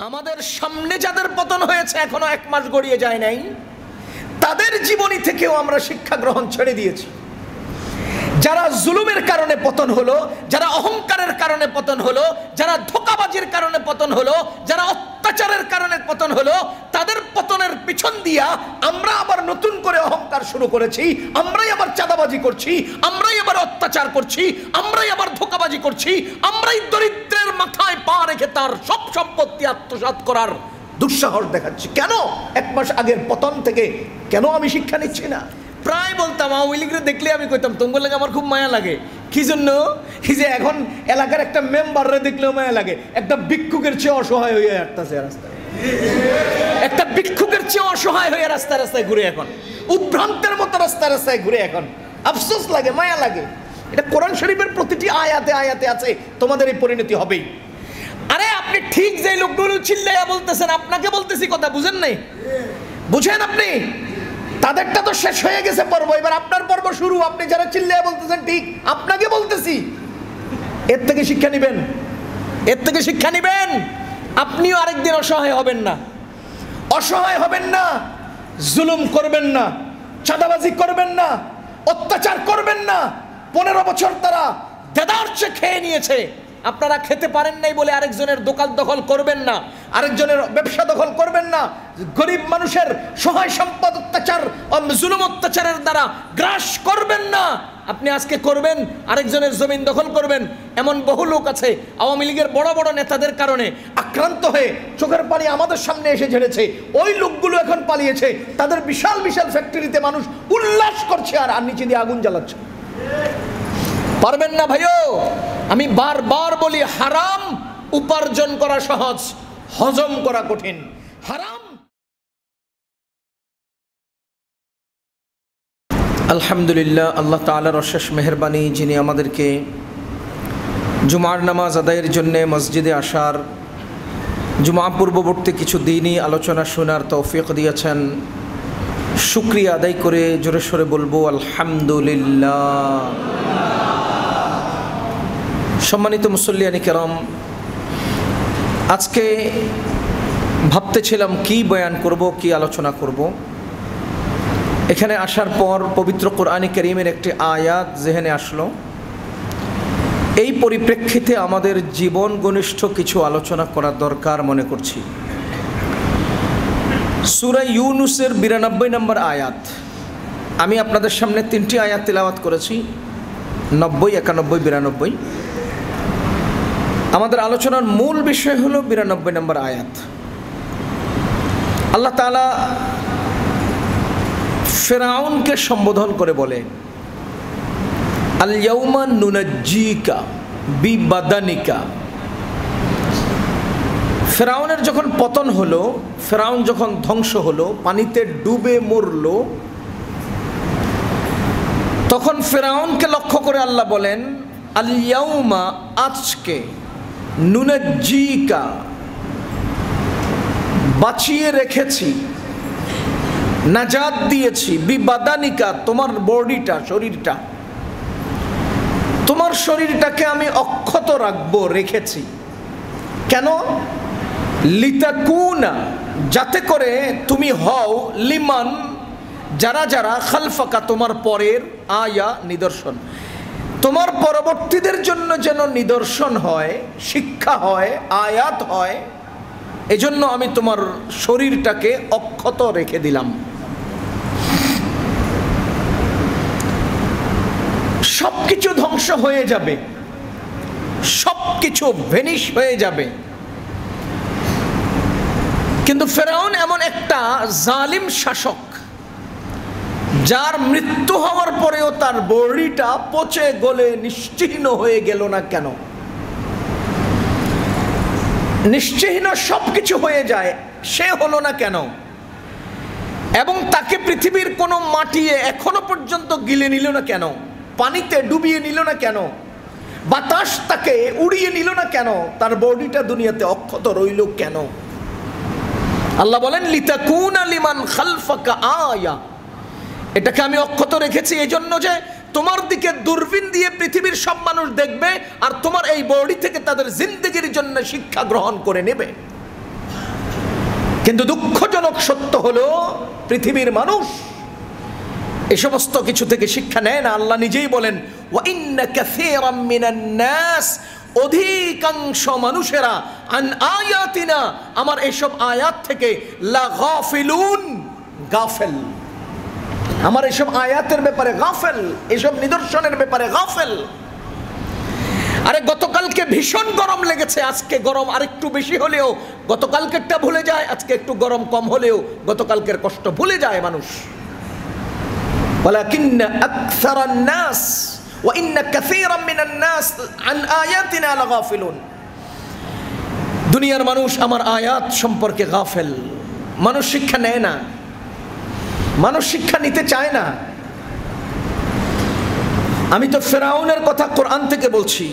আমাদের সামনে যাদের পতন হয়েছে এখনো 1 মাস গড়িয়ে যায় নাই, তাদের জীবনী থেকেও আমরা শিক্ষা গ্রহণ ছেড়ে দিয়েছি। যারা জুলুমের কারণে পতন হলো, যারা অহংকারের কারণে পতন হলো, যারা ধোঁকাবাজির কারণে পতন হলো, যারা অত্যাচারের কারণে পতন হলো, তাদের পতনের পিছন দিয়া আমরা আবার নতুন করে অহংকার শুরু করেছি, আমরাই আবার চাঁদাবাজি করছি, আমরাই আবার অত্যাচার করছি, আমরাই আবার ধোঁকাবাজি করছি, আমরাই দরিদ্রের মাথায় পা রেখে তার সব সম্পত্তি আত্মসাৎ করার দুঃসাহস দেখাচ্ছি। কেন 1 মাস আগের পতন থেকে কেন আমি শিক্ষা নিচ্ছি না? প্রায় বলতাম, আওয়ামী লীগের দেখলে আমি কইতাম তোমার লাগে আমার খুব মায়া লাগে। কি জন্য? কি যে এখন এলাকার একটা মেম্বাররে দেখলেও মায়া লাগে, একটা ভিক্ষুকের চেয়ে অসহায় হয়ে আসতেছে রাস্তায়, একটা ভিক্ষুকের চেয়ে অসহায় হয়ে রাস্তায় রাস্তায় ঘুরে, এখন উদ্ভ্রান্তের মতো রাস্তায় রাস্তায় ঘুরে, এখন আফসোস লাগে, মায়া লাগে। এটা কোরআন শরীফের প্রতিটি আয়াতে আয়াতে আছে, তোমাদের এই পরিণতি হবেই। আরে আপনি ঠিক যে লোকগুলো চিল্লাইয়া বলতেছেন, আপনাকে বলতেছি কথা, বুঝেন নাই? বুঝেন আপনি? তাদেরটা তো শেষ হয়ে গেছে পর্ব, এবার আপনার পর্ব শুরু। আপনি যারা চিল্লাইয়া বলতেছেন ঠিক, আপনাকে বলতেছি, এর থেকে শিক্ষা নিবেন, এর থেকে শিক্ষা নিবেন। আপনিও আরেকদিন অসহায় হবেন না, অসহায় হবেন না, জুলুম করবেন না, চাঁদাবাজি করবেন না, অত্যাচার করবেন না। 15 বছর তারা দেদারচে খেয়ে নিয়েছে, আপনারা খেতে পারেন নাই বলে আরেকজনের দোকান দখল করবেন না, আরেকজনের ব্যবসা দখল করবেন না, গরিব মানুষের সহায় সম্পদ অত্যাচার জুলুম অত্যাচারের দ্বারা গ্রাস করবেন না। আপনি আজকে করবেন, আরেকজনের জমিন দখল করবেন। এমন বহু লোক আছে আওয়ামী লীগের বড় বড় নেতাদের কারণে আক্রান্ত হয়ে চোখের পানি আমাদের সামনে এসে ঝেড়েছে। ওই লোকগুলো এখন পালিয়েছে, তাদের বিশাল বিশাল ফ্যাক্টরিতে মানুষ উল্লাস করছে আর নিচে দিয়ে আগুন জ্বালাচ্ছে। পারবেন না ভাইও। আমি বারবার বলি, হারাম উপার্জন করা সহজ, হজম করা কঠিন। হারাম। আলহামদুলিল্লাহ, আল্লাহ তাআলার অশেষ মেহেরবানি, যিনি আমাদেরকে জুমার নামাজ আদায়ের জন্য মসজিদে আসার, জুমা পূর্ববর্তী কিছু দিনই আলোচনা শোনার তৌফিক দিয়েছেন। শুকরিয়া আদায় করে জোরে সোরে বলবো আলহামদুলিল্লাহ। সম্মানিত মুসল্লিয়ানি কেরাম, আজকে ভাবতেছিলাম কি বয়ান করব, কি আলোচনা করব। এখানে আসার পর পবিত্র কোরআনে কারীমের একটি আয়াত জেহেনে আসলো। এই পরিপ্রেক্ষিতে আমাদের জীবন ঘনিষ্ঠ কিছু আলোচনা করা দরকার মনে করছি। সূরা ইউনূসের 92 নম্বর আয়াত। আমি আপনাদের সামনে 3টি আয়াত তিলাওয়াত করেছি, 90, 91, 92। আমাদের আলোচনার মূল বিষয় হলো 92 নম্বর আয়াত। আল্লাহ তাআলা ফিরআউনকে সম্বোধন করে বলে, আল ইয়াউমা নুনাজ্জিকা বিবাদানিকা। ফিরআউনের যখন পতন হলো, ফিরআউন যখন ধ্বংস হলো, পানিতে ডুবে মরল, তখন ফিরআউনকে লক্ষ্য করে আল্লাহ বলেন, আল ইয়াউমা, আজকে, নুনাজ্জিকা, বাঁচিয়ে রেখেছি, নাজাত দিয়েছি, বিবাদানিকা, তোমার বডিটা, শরীরটা, তোমার শরীরটাকে আমি অক্ষত রাখবো, রেখেছি। কেন? লিতাকুনা, যাতে করে তুমি হও, লিমান, যারা যারা, খালফাকা, তোমার পরের, আয়া, নিদর্শন, তোমার পরবর্তীদের জন্য যেন নিদর্শন হয়, শিক্ষা হয়, আয়াত হয়। এজন্য আমি তোমার শরীরটাকে অক্ষত রেখে দিলাম। সবকিছু ধ্বংস হয়ে যাবে, সবকিছু ভেনিশ হয়ে যাবে, কিন্তু ফিরআউন এমন একটা জালিম শাসক, যার মৃত্যু হওয়ার পরেও তার বডিটা পচে গলে নিশ্চিহ্ন হয়ে গেল না কেন? নিশ্চিহ্ন সবকিছু হয়ে যায়, সে হলো না কেন? এবং তাকে পৃথিবীর কোনো মাটিয়ে এখনো পর্যন্ত গিলে নিল না কেন? পানিতে ডুবিয়ে নিল না কেন? বাতাস তাকে উড়িয়ে নিল না কেন? তার বডিটা দুনিয়াতে অক্ষত রইল কেন? আল্লাহ বলেন, লিতাকুনা লিমান খালফাকা আয়া, এটাকে আমি অক্ষত রেখেছি এজন্য যে তোমার দিকে দূরবীন দিয়ে পৃথিবীর সব মানুষ দেখবে আর তোমার এই বডি থেকে তাদের জিন্দেগির জন্য শিক্ষা গ্রহণ করে নেবে। কিন্তু দুঃখজনক সত্য হলো পৃথিবীর মানুষ এই সমস্ত কিছু থেকে শিক্ষা নেয় না। আল্লাহ নিজেই বলেন, ওয়া ইন্না কাসীরাম মিনান নাস, অধিকাংশ মানুষেরা আন আয়াতিনা, আমার এইসব আয়াত থেকে লা গাফিলুন, গাফেল, আমার এইসব আয়াতের ব্যাপারে গাফেল, এইসব নিদর্শনের ব্যাপারে গাফেল। আরে গতকালকে ভীষণ গরম লেগেছে, আজকে গরম আরেকটু বেশি হলেও গতকালকেরটা ভুলে যায়, আজকে একটু গরম কম হলেও গতকালকের কষ্ট ভুলে যায় মানুষ। ওয়ালাকিন্না আকসারান নাস ওয়া ইন্না কাসীরাম মিনান নাস আন আয়াতিনা লাগাফিলুন। দুনিয়ার মানুষ আমার আয়াত সম্পর্কে গাফেল। মানুষ শিক্ষা নেয় না, মানুষ শিক্ষা নিতে চায় না। আমি তো ফেরাউনের কথা কোরআন থেকে বলছি।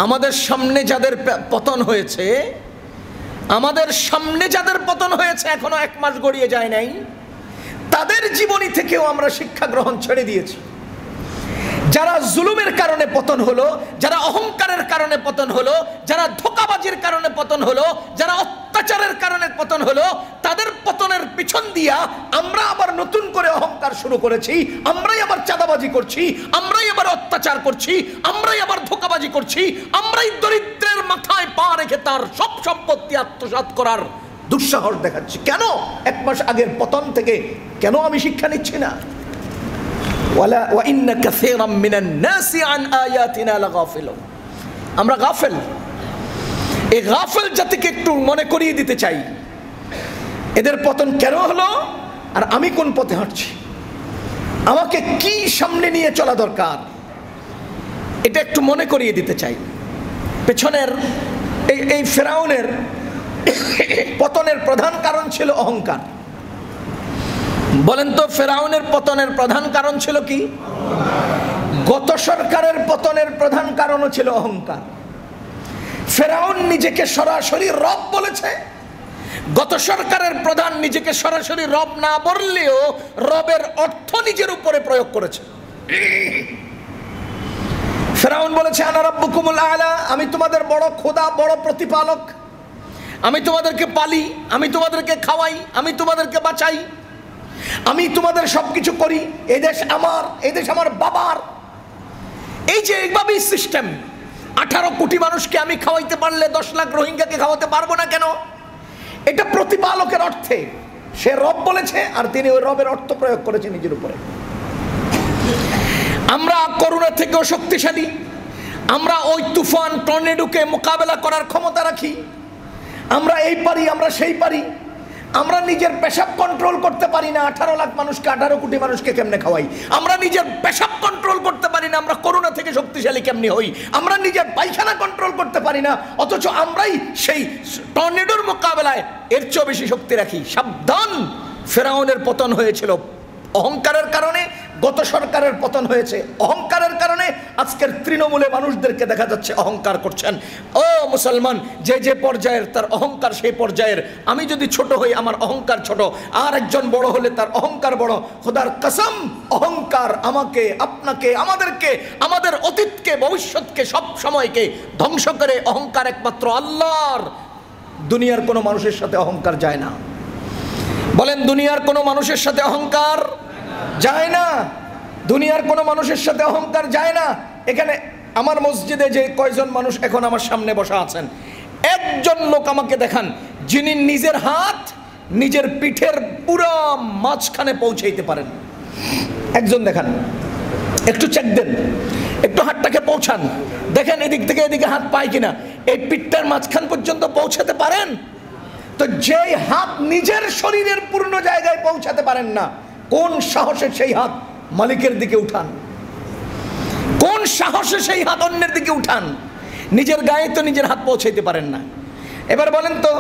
আমাদের সামনে যাদের পতন হয়েছে, আমাদের সামনে যাদের পতন হয়েছে এখনো 1 মাস গড়িয়ে যায় নাই, তাদের জীবনী থেকেও আমরা শিক্ষা গ্রহণ ছেড়ে দিয়েছি। যারা জুলুমের কারণে পতন হলো, যারা অহংকারের কারণে পতন হলো, যারা ধোঁকাবাজির কারণে পতন হলো, যারা অত্যাচারের কারণে পতন হলো, তাদের পতনের পিছন দিয়া আমরা আবার নতুন করে অহংকার শুরু করেছি। আমরাই আবার চাঁদাবাজি করছি, আমরাই আবার অত্যাচার করছি, আমরাই আবার ধোঁকাবাজি করছি, আমরাই দরিদ্রের মাথায় পা রেখে তার সব সম্পত্তি আত্মসাৎ করার দুঃসাহস দেখাচ্ছি। কেন? 1 মাস আগের পতন থেকে কেন আমি শিক্ষা নিচ্ছি না? ওয়া ইন্না কাসীরাম মিনান নাসি আন আয়াতিনা লাগাফিলুন। আমরা গাফেল। এই গাফেল জাতিকে একটু মনে করিয়ে দিতে চাই, এদের পতন কেন হলো আর আমি কোন পথে হাঁটছি, আমাকে কি সামনে নিয়ে চলা দরকার, এটা একটু মনে করিয়ে দিতে চাই। পেছনের এই ফেরাউনের পতনের প্রধান কারণ ছিল অহংকার। বলেন তো, ফেরাউনের পতনের প্রধান কারণ ছিল কি? গত সরকারের পতনের প্রধান কারণও ছিল অহংকার। ফেরাউন নিজেকে সরাসরি রব বলেছে, গত সরকারের প্রধান নিজেকে সরাসরি রব না বললেও রবের অর্থ নিজের উপরে প্রয়োগ করেছে। ফেরাউন বলেছে, আনা রাব্বুকুমুল আলা, আমি তোমাদের বড় খোদা, বড় প্রতিপালক, আমি তোমাদেরকে পালি, আমি তোমাদেরকে খাওয়াই, আমি তোমাদেরকে বাঁচাই, আমি তোমাদের সবকিছু করি, এই দেশ আমার, এই দেশ আমার বাবার। এই যে এইভাবেই সিস্টেম। 18 কোটি মানুষকে আমি খাওয়াইতে পারলে 10 লাখ রোহিঙ্গাকে খাওয়াতে পারবো না কেন? এটা প্রতিপালকের অর্থে সে রব বলেছে, আর তিনি ওই রবের অর্থ প্রয়োগ করেছে নিজের উপরে। আমরা করোনা থেকেও শক্তিশালী, আমরা ওই তুফান টর্নেডোকে মোকাবেলা করার ক্ষমতা রাখি, আমরা এই পারি, আমরা সেই পারি। আমরা নিজের পেশাব কন্ট্রোল করতে পারি না, 18 লাখ মানুষকে, 18 কোটি মানুষকে কেমনে খাওয়াই? আমরা নিজের পেশাব কন্ট্রোল করতে পারি না, আমরা করোনা থেকে শক্তিশালী কেমনে হই? আমরা নিজের পায়খানা কন্ট্রোল করতে পারি না, অথচ আমরাই সেই টর্নেডোর মোকাবেলায় এর চেয়েও বেশি শক্তি রাখি। সাবধান, ফেরাউনের পতন হয়েছিল অহংকারের কারণে, গত সরকারের পতন হয়েছে অহংকারের কারণে। আজকের তৃণমূলে মানুষদেরকে দেখা যাচ্ছে অহংকার করছেন। ও মুসলমান, যে যে পর্যায়ের তার অহংকার সেই পর্যায়ের। আমি যদি ছোট হই আমার অহংকার ছোট, আর একজন বড় হলে তার অহংকার বড়। খোদার কসম, অহংকার আমাকে, আপনাকে, আমাদেরকে, আমাদের অতীতকে, ভবিষ্যৎকে, সব সময়কে ধ্বংস করে। অহংকার একমাত্র আল্লাহর। দুনিয়ার কোনো মানুষের সাথে অহংকার যায় না। বলেন, দুনিয়ার কোনো মানুষের সাথে অহংকার যায় না। দুনিয়ার কোনো মানুষের সাথে অহংকার যায় না। এখানে আমার মসজিদে যে কয়জন মানুষ এখন আমার সামনে বসা আছেন, একজন লোক আমাকে দেখান যিনি নিজের হাত নিজের পিঠের পুরো মাঝখানে পৌঁছাইতে পারেন। একজন দেখান, একটু চেক দেন, একটু হাতটাকে পৌঁছান, দেখেন এদিক থেকে এদিকে হাত পায় কিনা। এই পিঠটার মাঝখান পর্যন্ত পৌঁছাতে পারেন? তো যেই হাত নিজের শরীরের পূর্ণ জায়গায় পৌঁছাতে পারেন না, কোন সাহসে সেই হাত মালিকের দিকে উঠান? কোন সাহসে সেই হাত অন্যের দিকে উঠান? নিজের গায়ে তো নিজের হাত পৌঁছাইতে পারেন না। এবার বলেন তো,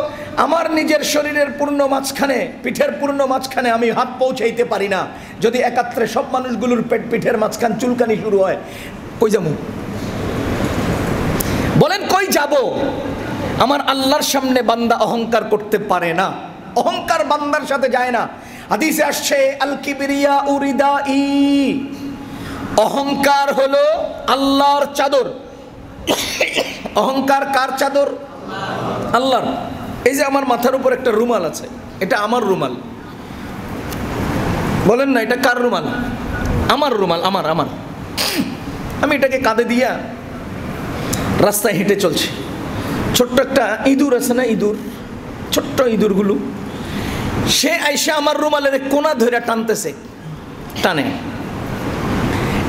আমার নিজের শরীরের পূর্ণ মাঝখানে, পিঠের পূর্ণ মাঝখানে আমি হাত পৌঁছাইতে পারি না, যদি একাত্রে সব মানুষগুলোর পিঠের মাঝখান চুলকানি শুরু হয়, কই যাবো? বলেন, কই যাব? আমার আল্লাহর সামনে বান্দা অহংকার করতে পারে না। অহংকার বান্দার সাথে যায় না। হাদিসে আসছে, আল কিবরিয়া উরিদাই, অহংকার হলো আল্লাহর চাদর। অহংকার কার চাদর? আল্লাহর। এই যে আমার মাথার উপর একটা রুমাল আছে, এটা আমার রুমাল, বলেন না এটা কার রুমাল? আমার রুমাল, আমার আমার আমি এটাকে কাঁধে দিয়া রাস্তায় হেঁটে চলছি। ছোট্ট একটা ইঁদুর আছে না, ইঁদুর, ছোট্ট ইঁদুরগুলো, সে আইসা আমার রুমালের কোনা ধরে টানতেছে, টানে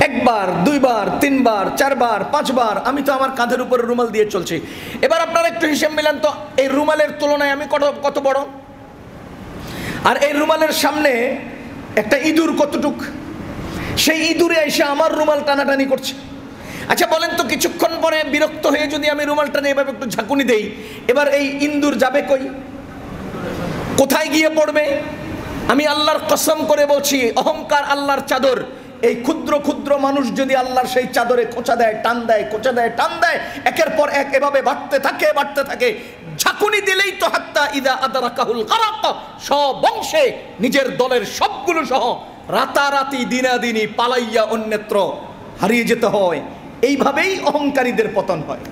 একবার, দুইবার, তিনবার, চারবার, পাঁচবার। আমি তো আমার কাঁধের উপরে রুমাল দিয়ে চলছি। এবার আপনারা একটু হিসেব মিলান তো, এই রুমালের তুলনায় আমি কত বড়, আর এই রুমালের সামনে একটা ইঁদুর কতটুক। সেই ইঁদুরে এসে আমার রুমাল টানাটানি করছে। আচ্ছা বলেন তো, কিছুক্ষণ পরে বিরক্ত হয়ে যদি আমি রুমালটা নিয়ে এভাবে একটু ঝাঁকুনি দেই, এবার এই ইঁদুর যাবে কই, কোথায় গিয়ে পড়বে? আমি আল্লাহর কসম করে বলছি, অহংকার আল্লাহর চাদর। এই ক্ষুদ্র ক্ষুদ্র মানুষ যদি আল্লাহর সেই চাদরে খোঁচা দেয়, টান দেয়, খোঁচা দেয়, টান দেয়, একের পর এক এভাবে বাড়তে থাকে, বাড়তে থাকে। ঝাঁকুনি দিলেই তো হাত্তা ইদা আদরাকাহুল গারাক, সব বংশে নিজের দলের সবগুলো সহ রাতারাতি দিনাদিনী পালাইয়া অন্যত্র হারিয়ে যেতে হয়। এইভাবেই অহংকারীদের পতন হয়।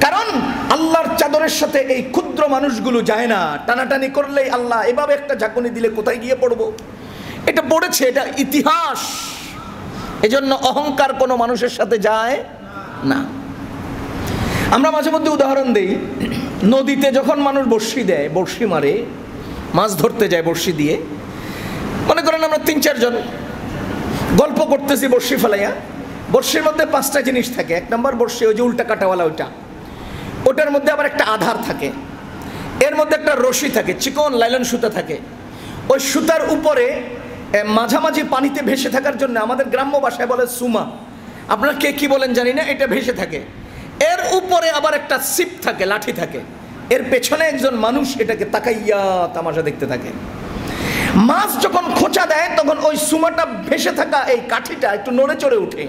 কারণ আল্লাহর চাদরের সাথে এই ক্ষুদ্র মানুষগুলো যায় না। টানাটানি করলেই আল্লাহ এভাবে একটা ঝাঁকুনি দিলে কোথায় গিয়ে পড়বো? এটা পড়েছে, এটা ইতিহাস। এজন্য অহংকার কোনো মানুষের সাথে যায় না। আমরা মাঝে মধ্যে উদাহরণ দেই, নদীতে যখন মানুষ বড়শি দেয়, বড়শি মারে, মাছ ধরতে যায় বড়শি দিয়ে, মনে করেন আমরা 3-4 জন গল্প করতেছি বড়শি ফেলাইয়া। বড়শির মধ্যে 5টা জিনিস থাকে। 1 নম্বর বড়শি, ওই যে উল্টা কাটাওয়ালা, ওটার মধ্যে আবার একটা আধার থাকে, এর মধ্যে একটা রশি থাকে, চিকন লাইলন সুতা থাকে। ওই সুতার উপরে মাঝামাঝি পানিতে ভেসে থাকার জন্য আমাদের গ্রাম্য ভাষায় বলে সুমা, আপনারা কে কি বলেন জানি না, এটা ভেসে থাকে। এর উপরে আবার একটা ছিপ থাকে, লাঠি থাকে, এর পেছনে একজন মানুষ এটাকে তাকাইয়া তামাশা দেখতে থাকে। মাছ যখন খোঁচা দেয় তখন ওই সুমাটা ভেসে থাকা এই কাঠিটা একটু নড়ে চড়ে উঠে।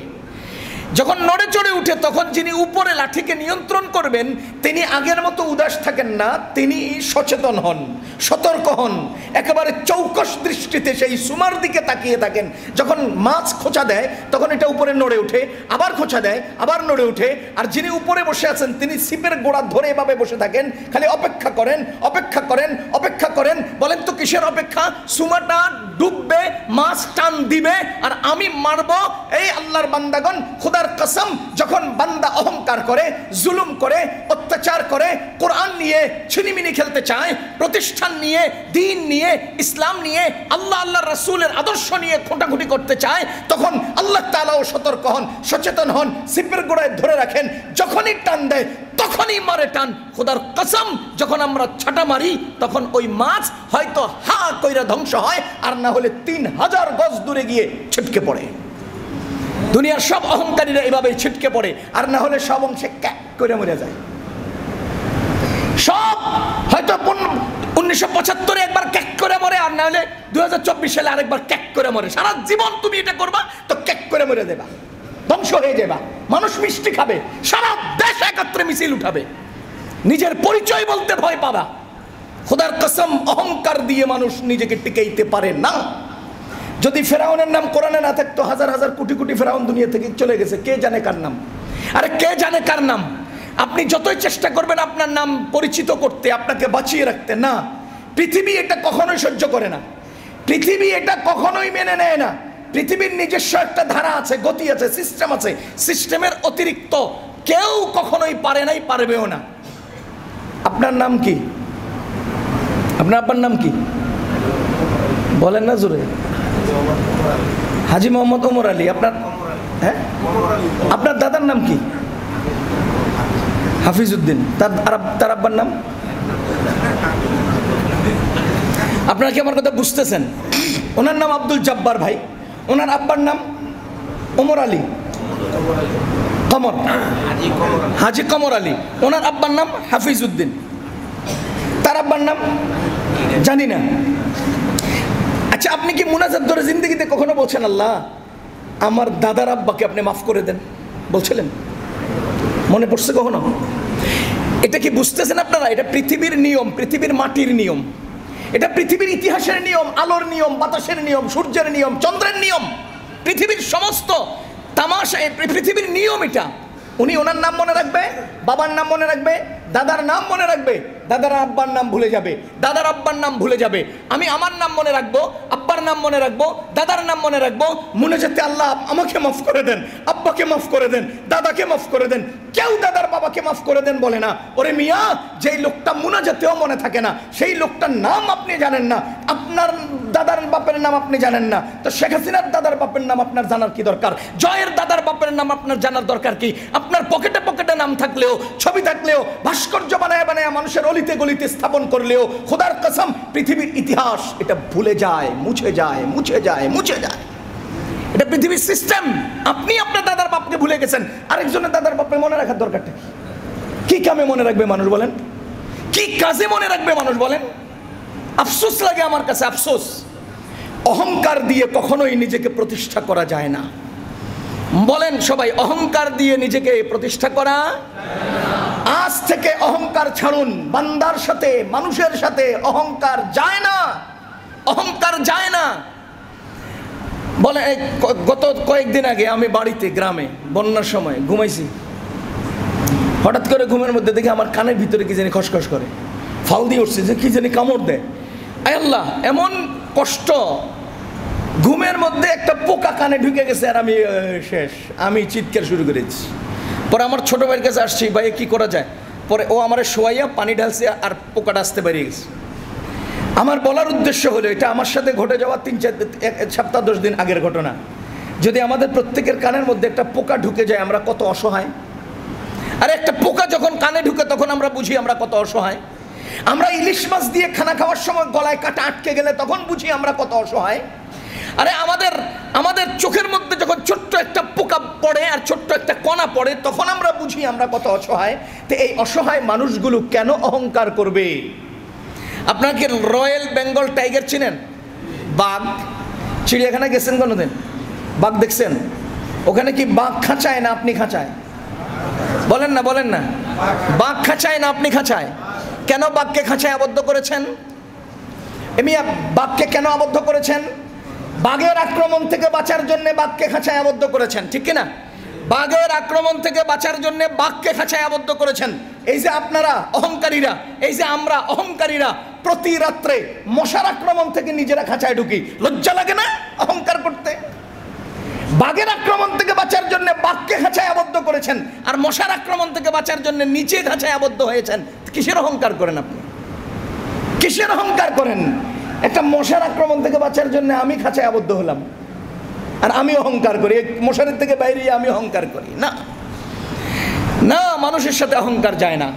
যখন নড়ে চড়ে উঠে তখন যিনি উপরে লাঠিকে নিয়ন্ত্রণ করবেন তিনি আগের মতো উদাস থাকেন না, তিনি সচেতন হন, সতর্ক হন, একেবারে চৌকস দৃষ্টিতে সেই সুমার দিকে তাকিয়ে থাকেন। যখন মাছ খোঁচা দেয় তখন এটা উপরে নড়ে ওঠে, আবার খোঁচা দেয়, আবার নড়ে ওঠে। আর যিনি উপরে বসে আছেন তিনি ছিপের গোড়া ধরে এভাবে বসে থাকেন, খালি অপেক্ষা করেন, অপেক্ষা করেন, অপেক্ষা করেন। বলেন তো কিসের অপেক্ষা? সুমাটা ডুববে, মাছ টান দিবে, আর আমি মারবো। এই আল্লাহর বান্দাগণ, খোদার কসম, যখন বান্দা অহংকার করে, জুলুম করে, অত্যাচার করে, কোরআন নিয়ে ছিনিমিনি খেলতে চায়, প্রতিষ্ঠান নিয়ে, দিন নিয়ে, ইসলাম নিয়ে, আল্লাহর রাসূলের আদর্শ নিয়ে খোঁটাখুটি করতে চায়, তখন আল্লাহ তাআলাও সতর্ক হন, সচেতন হন, সিপের গোড়ায় ধরে রাখেন। যখনই টান দেয় তখনই মারে টান। খোদার কসম, যখন আমরা ছাটা মারি তখন ওই মাছ হয়তো হা কইরা ধ্বংস হয়, আর না হলে 3000 গজ দূরে গিয়ে ছিটকে পড়ে। দুনিয়ার সব অহংকারীরা এভাবেই ছিটকে পড়ে, আর না হলে সব অংশে ক্যাক করে মরে যায়। সব হয়তো 1975 একবার ক্যাক করে মরে, আর না হলে 2024 সালে আরেকবার ক্যাক করে মরে। সারা জীবন তুমি এটা করবা তো ক্যাক করে মরে দেবা, ধ্বংস হয়ে যাবা। মানুষ মিষ্টি খাবে, সারা দেশ একত্রে মিছিল উঠাবে, নিজের পরিচয় বলতে ভয় পাবা। খোদার কসম, অহংকার দিয়ে মানুষ নিজেকে টিকাইতে পারে না। যদি ফেরাউনের নাম কোরআনে না থাকতো, হাজার হাজার কোটি কোটি ফেরাউন দুনিয়া থেকে চলে গেছে, কে জানে কার নাম। আরে কে জানে কার নাম? আপনি যতই চেষ্টা করবেন আপনার নাম পরিচিত করতে, আপনাকে বাঁচিয়ে রাখতে, না, পৃথিবী এটা কখনোই সহ্য করে না, পৃথিবী এটা কখনোই মেনে নেয় না। পৃথিবীর নিজস্ব একটা ধারা আছে, গতি আছে, সিস্টেম আছে। সিস্টেমের অতিরিক্ত কেউ কখনোই পারে নাই, পারবেও না। আপনার নাম কি? আপনার আব্বার নাম কি বলেন না জোরে? হাজী মোহাম্মদ ওমর আলী। আপনার? হ্যাঁ, আপনার দাদার নাম কি? হাফিজউদ্দিন। তার আব্বার নাম? আপনারা কি আমার কথা বুঝতেছেন? ওনার নাম আব্দুল জব্বার ভাই, ওনার আব্বার নাম ওমর আলী, কমর, হাজী কমর আলী। ওনার আব্বার নাম হাফিজউদ্দিন, তার আব্বার নাম জানি না। আচ্ছা, আপনি কি মুনাজাত ধরে জিন্দগিতে কখনো বলছেন আল্লাহ আমার দাদার আব্বাকে আপনি মাফ করে দেন? বলছিলেন? মনে পড়ছে কখনো? এটা কি বুঝতেছেন আপনারা? এটা পৃথিবীর নিয়ম, পৃথিবীর মাটির নিয়ম, এটা পৃথিবীর ইতিহাসের নিয়ম, আলোর নিয়ম, বাতাসের নিয়ম, সূর্যের নিয়ম, চন্দ্রের নিয়ম, পৃথিবীর সমস্ত তামাশা, পৃথিবীর নিয়ম এটা। উনি ওনার নাম মনে রাখবে, বাবার নাম মনে রাখবে, দাদার নাম মনে রাখবে, দাদার আব্বার নাম ভুলে যাবে, দাদার আব্বার নাম ভুলে যাবে। আমি আমার নাম মনে রাখবো, আব্বার নাম মনে রাখবো, দাদার নাম মনে রাখবো। মনে যেতে আল্লাহ আমাকে মাফ করে দেন, আব্বাকে মাফ করে দেন, দাদাকে মাফ করে দেন। কেউ দাদার বাবাকে মাফ করে দেন বলে না। ওরে মিয়া, যেই লোকটা মুনাজাতেও মনে থাকে না, সেই লোকটার নাম আপনি জানেন না, আপনার দাদার বাপের নাম আপনি জানেন না, তো শেখ হাসিনার দাদার বাপের নাম আপনার জানার কি দরকার? জয়ের দাদার বাপের নাম আপনার জানার দরকার কি? আপনার পকেটে পকেটে নাম থাকলেও, ছবি থাকলেও, ভাস্কর্য বানায় বানায় মানুষের অলিতে গলিতে স্থাপন করলেও খোদার কসম পৃথিবীর ইতিহাস এটা ভুলে যায়, মুছে যায়, মুছে যায়, মুছে যায়। এটা পৃথিবীর সিস্টেম। আপনি আপনার দাদার বাপকে ভুলে গেছেন, আরেকজনের দাদার বাপকে মনে রাখার দরকারটা কি? কামে মনে রাখবে মানুষ বলেন? কি কাজে মনে রাখবে মানুষ বলেন? আফসোস লাগে আমার কাছে, আফসোস। অহংকার দিয়ে কখনোই নিজেকে প্রতিষ্ঠা করা যায় না। বলেন সবাই, অহংকার দিয়ে নিজেকে প্রতিষ্ঠা করা। আজ থেকে অহংকার ছাড়ুন। বান্দার সাথে, মানুষের সাথে অহংকার যায় না, অহংকার যায় না। বলে গত কয়েকদিন আগে আমি বাড়িতে গ্রামে বন্যার সময় ঘুমাইছি, হঠাৎ করে ঘুমের মধ্যে দেখি আমার কানের ভিতরে কি জানি খসখস করে, ফাল দিয়ে উঠছে, যে কি জানি কামড় দেয়। আয় আল্লাহ, এমন কষ্ট, ঘুমের মধ্যে একটা পোকা কানে ঢুকে গেছে, আর আমি শেষ, আমি চিৎকার শুরু করেছি। পরে আমার ছোট ভাইয়ের কাছে আসছি, ভাই কি করা যায়? পরে ও আমার শোয়াইয়া পানি ঢালছে, আর পোকাটা আসতে বেরিয়ে গেছে। আমার বলার উদ্দেশ্য হলো, এটা আমার সাথে ঘটে যাওয়া 1 সপ্তাহ 10 দিন আগের ঘটনা। যদি আমাদের প্রত্যেকের কানের মধ্যে একটা পোকা ঢুকে যায়, আমরা কত অসহায়। আর একটা পোকা যখন কানে ঢুকে তখন আমরা বুঝি আমরা কত অসহায়। আমরা ইলিশ মাছ দিয়ে খানা খাওয়ার সময় গলায় কাটা আটকে গেলে তখন বুঝি আমরা কত অসহায়। আরে আমাদের চোখের মধ্যে যখন ছোট্ট একটা পোকা পড়ে আর ছোট্ট একটা কণা পড়ে, তখন আমরা বুঝি আমরা কত অসহায়। তো এই অসহায় মানুষগুলো কেন অহংকার করবে? আপনারা কি রয়্যাল বেঙ্গল টাইগার চিনেন? বাঘ, চিড়িয়াখানা গেছেন কোনোদিন? বাঘ দেখছেন? ওখানে কি বাঘ খাঁচায় না আপনি খাঁচায়? বলেন না, বলেন না। বাঘ খাঁচায় না আপনি খাঁচায়? কেন বাঘকে খাঁচায় আবদ্ধ করেছেন? এমিয়া বাঘকে কেন আবদ্ধ করেছেন? বাঘের আক্রমণ থেকে বাঁচার জন্য বাঘকে খাঁচায় আবদ্ধ করেছেন, ঠিক কিনা? বাঘের আক্রমণ থেকে বাঁচার জন্য বাঘকে খাঁচায় আবদ্ধ করেছেন। এই যে আপনারা অহংকারীরা, এই যে আমরা অহংকারীরা প্রতি রাত্রে মশার আক্রমণ থেকে নিজেরা খাঁচায় ঢুকি, লজ্জা লাগে না অহংকার করতে? বাঘের আক্রমণ থেকে বাঁচার জন্য বাঘকে খাঁচায় আবদ্ধ করেছেন, আর মশার আক্রমণ থেকে বাঁচার জন্য নিচে খাঁচায় আবদ্ধ হয়েছেন। কিসের অহংকার করেন আপনি? কিসের অহংকার করেন? একটা মশার আক্রমণ থেকে বাঁচার জন্য আমি খাঁচায় আবদ্ধ হলাম, আর আমি অহংকার করি, মশারের থেকে বাইরে আমি অহংকার করি না। না, মানুষের সাথে অহংকার যায় না।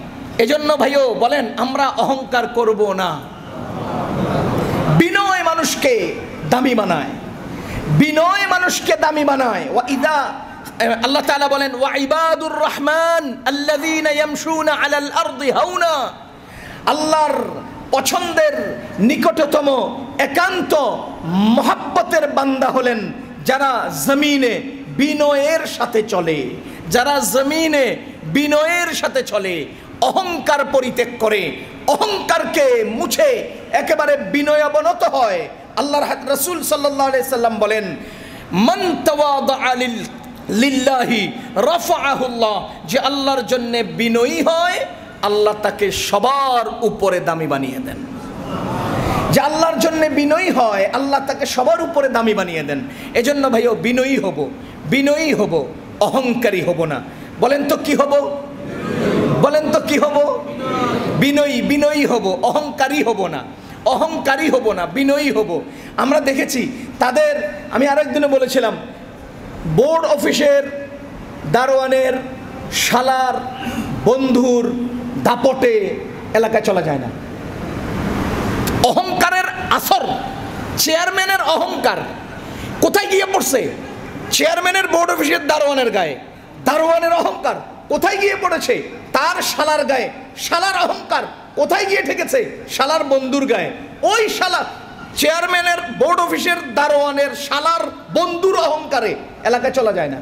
এজন্য ভাইও বলেন, আমরা অহংকার করব না। বিনয় মানুষকে দামি বানায়, বিনয় মানুষকে দামি বানায়। আল্লাহ তাআলা বলেন, ওয়া ইবাদুর রহমান আল্লাযীনা ইয়ামশুনা আলাল আরদি হাওনা। আল্লাহর পছন্দের নিকটতম একান্ত মহব্বতের বান্দা হলেন যারা জমিনে বিনয়ের সাথে চলে, যারা জমিনে বিনয়ের সাথে চলে, অহংকার পরিত্যাগ করে, অহংকারকে মুছে একেবারে বিনয়াবনত হয়। আল্লাহর রাসূল সাল্লাল্লাহু আলাইহি সাল্লাম বলেন, মান তাওয়াদা লিল্লাহি রাফাআহুল্লাহ। যে আল্লাহর জন্য বিনয়ী হয়, আল্লাহ তাকে সবার উপরে দামি বানিয়ে দেন। যে আল্লাহর জন্য বিনয়ী হয়, আল্লাহ তাকে সবার উপরে দামি বানিয়ে দেন। এজন্য ভাইও বিনয়ী হব, বিনয়ী হব, অহংকারী হব না। বলেন তো কি হব? বলেন তো কি হব? বিনয়ী, বিনয়ী হব, অহংকারী হব না, অহংকারী হব না, বিনয়ী হব। আমরা দেখেছি তাদের, আমি আরেকদিনে বলেছিলাম, বোর্ড অফিসের দারোয়ানের শালার বন্ধুর দাপটে এলাকায় চলা যায় না। অহংকারের আসর, চেয়ারম্যানের অহংকার কোথায় গিয়ে পড়ছে? চেয়ারম্যানের বোর্ড অফিসের দারোয়ানের গায়ে। দারোয়ানের অহংকার কোথায় গিয়ে পড়েছে? তার শালার গায়ে। শালার অহংকার কোথায় গিয়ে ঠেকেছে? শালার বন্ধুর গায়ে। ওই শালা চেয়ারম্যানের বোর্ড অফিসের দারোয়ানের শালার বন্ধুর অহংকারে এলাকায় চলা যায় না।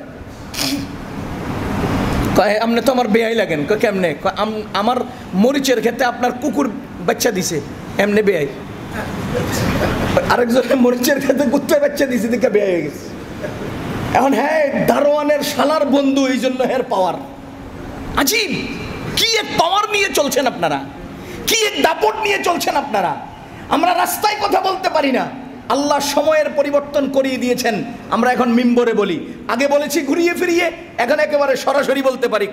আপনি তো আমার বেয়াই লাগেন। কেমনে? আমার মরিচের ক্ষেত্রে আপনার কুকুর বাচ্চা দিছে, এমনি বেয়াই। আরেকজনের মরিচের ক্ষেত্রে কুত্তে বাচ্চা দিছে, দিকে বেয়াই হয়ে গেছে। এখন হ্যাঁ, দারোয়ানের শালার বন্ধু, এই জন্য এর পাওয়ার। আজীব, কি এক পাওয়ার নিয়ে চলছেন আপনারা, কি এক দাপট নিয়ে চলছেন আপনারা। আমরা রাস্তায় কথা বলতে পারি না, আল্লাহ সময়ের পরিবর্তন করিয়ে দিয়েছেন। আমরা এখন মিম্বরে বলি, আগে বলেছি ঘুরিয়ে ফিরিয়ে, এখন একেবারে সরাসরি বলতে পারি।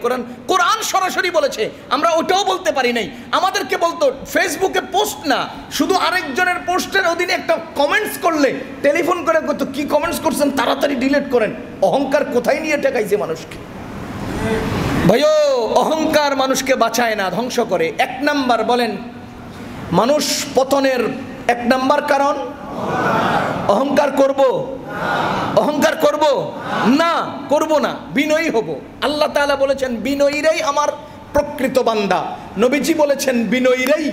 কোরআন সরাসরি বলেছে, আমরা ওটাও বলতে পারি নাই। আমাদেরকে বলতো ফেসবুকে পোস্ট না, শুধু আরেকজনের পোস্টের অধীনে একটা কমেন্টস করলে টেলিফোন করে কত কি কমেন্টস করছেন তাড়াতাড়ি ডিলিট করেন। অহংকার কোথায় নিয়ে ঠেকাইছে মানুষকে ভাইও। অহংকার মানুষকে বাঁচায় না, ধ্বংস করে। এক নাম্বার বলেন মানুষ পতনের এক নাম্বার কারণ অহংকার। করব অহংকার করব না, করব না, বিনয়ী হব। আল্লাহ তাআলা বলেছেন বিনয়ীরাই আমার প্রকৃত বান্দা। নবীজি বলেছেন বিনয়ীরাই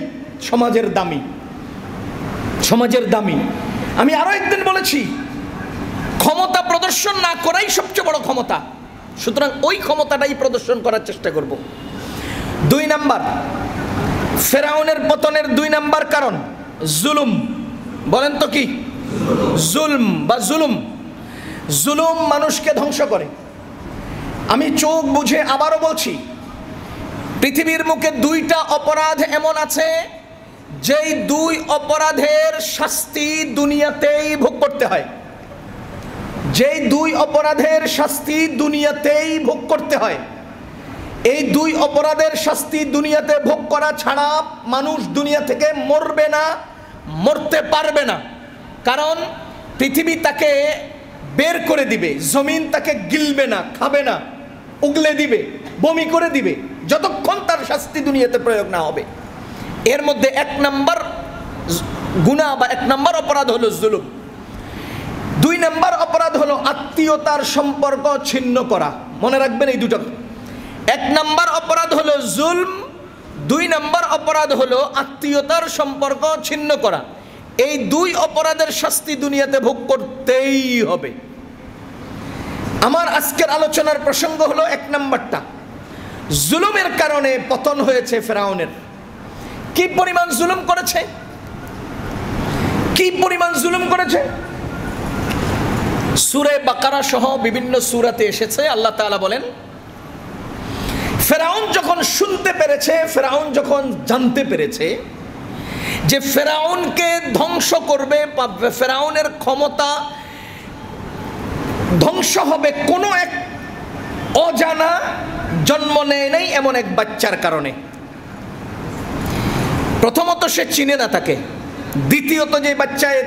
সমাজের দামি, সমাজের দামি। আমি আরো একদিন বলেছি ক্ষমতা প্রদর্শন না করাই সবচেয়ে বড় ক্ষমতা, সুতরাং ওই ক্ষমতাটাই প্রদর্শন করার চেষ্টা করব। 2 নাম্বার ফেরাউনের পতনের 2 নাম্বার কারণ জুলুম। বলেন তো কি? জুলম বা জুলুম। জুলুম মানুষকে ধ্বংস করে। আমি চোখ বুঝে আবারও বলছি, পৃথিবীর মুখে 2টা অপরাধ এমন আছে যেই 2 অপরাধের শাস্তি দুনিয়াতেই ভোগ করতে হয়। যেই 2 অপরাধের শাস্তি দুনিয়াতেই ভোগ করতে হয়। এই 2 অপরাধের শাস্তি দুনিয়াতে ভোগ করা ছাড়া মানুষ দুনিয়া থেকে মরবে না, মরতে পারবে না। কারণ পৃথিবী তাকে বের করে দিবে, জমিন তাকে গিলবে না, খাবে না, উগলে দিবে, বমি করে দিবে, যতক্ষণ তার শাস্তি দুনিয়াতে প্রয়োগ না হবে। এর মধ্যে 1 নাম্বার গুনাহ বা 1 নাম্বার অপরাধ হলো জুলুম। 2 নাম্বার অপরাধ হলো আত্মীয়তার সম্পর্ক ছিন্ন করা। মনে রাখবেন এই দুটো। 1 নাম্বার অপরাধ হলো জুলম, 2 নাম্বার অপরাধ হলো আত্মীয়তার সম্পর্ক ছিন্ন করা। এই 2 অপরাধের শাস্তি দুনিয়াতে ভোগ করতেই হবে। আমার আজকের আলোচনার প্রসঙ্গ হলো 1 নাম্বারটা, জুলুমের কারণে পতন হয়েছে ফেরাউনের। কি পরিমাণ জুলুম করেছে, কি পরিমাণ জুলুম করেছে। সূরা বাকারা সহ বিভিন্ন সূরাতে এসেছে, আল্লাহ তাআলা বলেন ফেরাউন যখন শুনতে পেরেছে, ফেরাউন যখন জানতে পেরেছে যে ফেরাউনকে ধ্বংস করবে, ফেরাউনের ক্ষমতা ধ্বংস হবে কোনো এক অজানা জন্ম নেয় নাই এমন এক বাচ্চার কারণে। প্রথমত সে চিনে না তাকে, দ্বিতীয়ত যে বাচ্চায়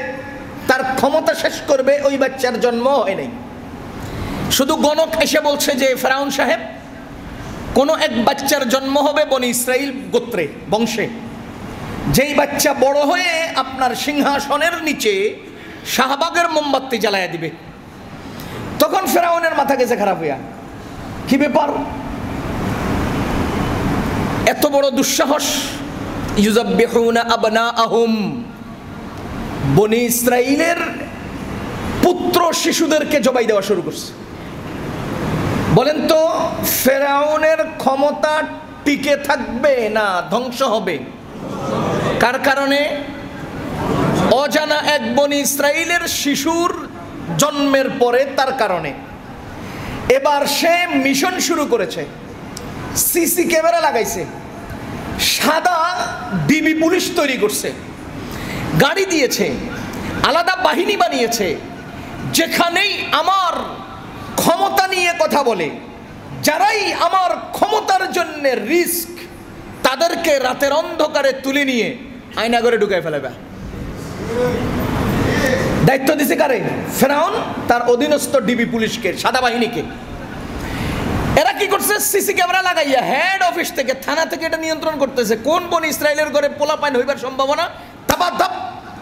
তার ক্ষমতা শেষ করবে ওই বাচ্চার জন্ম হয় নাই। শুধু গণক এসে বলছে যে ফেরাউন সাহেব কোনো এক বাচ্চার জন্ম হবে বনি ইসরাইল গোত্রে, বংশে, যেই বাচ্চা বড় হয়ে আপনার সিংহাসনের নিচে শাহবাগের মোমবাতি জ্বালায়া দিবে। তখন ফেরাউনের মাথা গেছে খারাপ হইয়া, কি ব্যাপার, এত বড় দুঃসাহস। ইউযাব্বিহুনা আবনাআহুম, বনি ইসরাইলের পুত্র শিশুদেরকে জবাই দেওয়া শুরু করছে। বলেন তো ফেরাউনের ক্ষমতা টিকে থাকবে না ধ্বংস হবে? কার কারণে? অজানা এক বনি ইসরাইলের শিশুর জন্মের পরে তার কারণে। এবার সে মিশন শুরু করেছে, সিসি ক্যামেরা লাগাইছে, সাদা ডিবি পুলিশ তৈরি করছে, গাড়ি দিয়েছে, আলাদা বাহিনী বানিয়েছে। যেখানেই আমার ক্ষমতা নিয়ে কথা বলে, যারাই আমার ক্ষমতার জন্য রিস্ক, তাদেরকে রাতের অন্ধকারে তুলে নিয়ে আয়না করে ঢুকায় ফেলাবে। দায়িত্ব দিছে কারে? ফেরাউন তার অধীনস্থ ডিবি পুলিশকে, সাদা বাহিনীকে। এরা কি করছে? সিসি ক্যামেরা লাগাইয়া হেড অফিস থেকে, থানা থেকে এটা নিয়ন্ত্রণ করতেছে। কোন বনি ইসরাইলের ঘরে পোলাপাইন হইবার সম্ভাবনা, তাবাদাব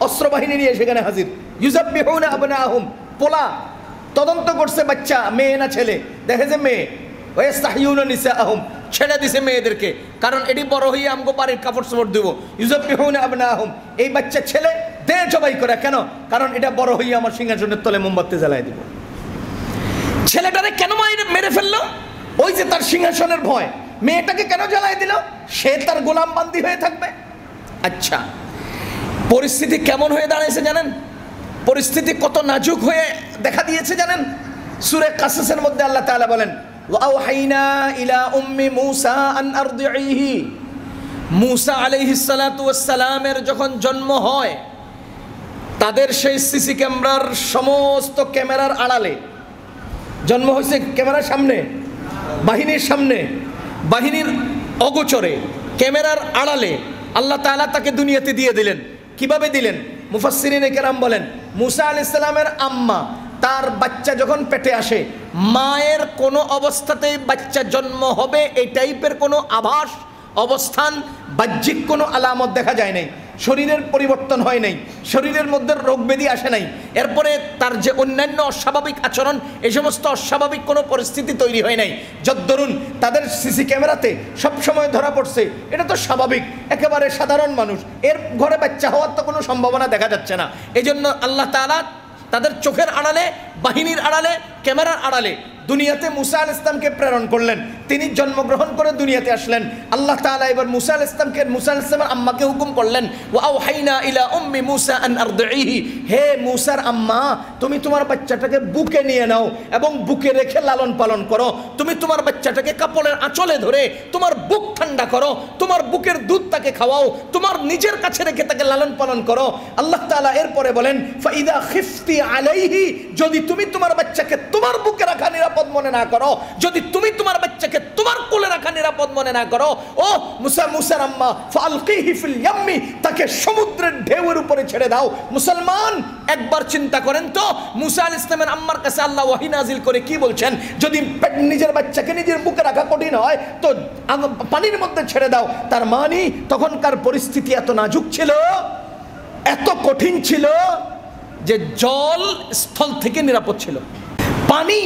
অস্ত্র বাহিনী নিয়ে সেখানে হাজির। ইউযাব্বিহুনা আবনাআহুম, পোলা তদন্ত করছে বাচ্চা মেয়ে না ছেলে, দেখে যে মেয়ে। ওয়াইস্তাহইয়ুনা নিসাআহুম, ছেড়ে দিছে মেয়েদেরকে, কারণ এটি বড় হইয়া আমগো বাড়ির কাপড় চোপড় দিব। ইউযাব্বিহুনা আবনাআহুম, এই বাচ্চা ছেলে দে জবাই করে, কেন? কারণ এটা বড় হইয়া আমার সিংহাসনের তলে মোমবাতি জ্বালায় দিব। ছেলেটারে কেন মেরে ফেললো? ওই যে তার সিংহাসনের ভয়। মেয়েটাকে কেন জ্বালায় দিল? সে তার গোলাম বান্দি হয়ে থাকবে। আচ্ছা, পরিস্থিতি কেমন হয়ে দাঁড়িয়েছে জানেন? পরিস্থিতি কত নাজুক হয়ে দেখা দিয়েছে জানেন? সূরা কাসাসের মধ্যে আল্লাহ তাআলা বলেন ওয়াওহাইনা ইলা উম্মি মূসা আন আরদিহি মুসা আলাইহিস সালাতু ওয়াস সালামের যখন জন্ম হয়, তাদের সেই সিসি ক্যামেরার সমস্ত ক্যামেরার আড়ালে জন্ম হয়েছে, ক্যামেরার সামনে, বাহিনীর সামনে, বাহিনীর অগোচরে, ক্যামেরার আড়ালে আল্লাহ তাআলা তাকে দুনিয়াতে দিয়ে দিলেন। কিভাবে দিলেন? মুফাসসিরিনে কেরাম বলেন, মুসা আলাইহিস সালামের আম্মা তার বাচ্চা যখন পেটে আসে, মায়ের কোনো অবস্থাতেই বাচ্চা জন্ম হবে এই টাইপের কোনো আভাস, অবস্থান, বাহ্যিক কোনো আলামত দেখা যায় নাই। শরীরের পরিবর্তন হয় নাই, শরীরের মধ্যে রোগ ব্যাধি আসে নাই। এরপরে তার যে অন্যান্য অস্বাভাবিক আচরণ, এই সমস্ত অস্বাভাবিক কোনো পরিস্থিতি তৈরি হয় নাই। যদ্দরুন তাদের সিসি ক্যামেরাতে সবসময় ধরা পড়ছে, এটা তো স্বাভাবিক, একেবারে সাধারণ মানুষ, এর ঘরে বাচ্চা হওয়ার তো কোনো সম্ভাবনা দেখা যাচ্ছে না। এই জন্য আল্লাহ তাআলা তাদের চোখের আড়ালে, বাহিনীর আড়ালে, ক্যামেরার আড়ালে দুনিয়াতে মুসা আলাইহিস সালামকে প্রেরণ করলেন। তিনি জন্মগ্রহণ করে দুনিয়াতে আসলেন। আল্লাহ তাআলা এবার মুসা আলাইহিস সালামের আম্মাকে হুকুম করলেন, ওয়া আওহাইনা ইলা উম্মি মুসা আন আরদিহি, হে মুসার আম্মা, তুমি তোমার বাচ্চাটাকে বুকে নিয়ে নাও এবং বুকে রেখে লালন পালন করো। তুমি তোমার বাচ্চাটাকে কাপড়ের আঁচলে ধরে তোমার বুক ঠান্ডা করো, তোমার বুকের দুধ তাকে খাওয়াও, তোমার নিজের কাছে রেখে তাকে লালন পালন করো। আল্লাহ তাআলা এরপরে বলেন, ফাইদা খিফতি আলাইহি, যদি তুমি তোমার বাচ্চাকে তোমার বুকে রাখা নিরাপদ মনে না করো, যদি তুমি তোমার বাচ্চাকে তোমার কোলে রাখা নিরাপদ মনে না করো, ও মুসার আম্মা ফালকিহি ফিল ইয়াম্মি, তাকে সমুদ্রের ঢেউয়ের উপরে ছেড়ে দাও। মুসলমান, একবার চিন্তা করেন তো, মুসা আলাইহিস সালামের আম্মার কাছে আল্লাহ ওহী নাজিল করে কি বলছেন? যদি নিজের বাচ্চাকে নিজের বুকে রাখা কঠিন হয় তো পানির মধ্যে ছেড়ে দাও। তার মানে তখনকার পরিস্থিতি এত নাজুক ছিল, এত কঠিন ছিল যে জল স্থল থেকে নিরাপদ ছিল, পানি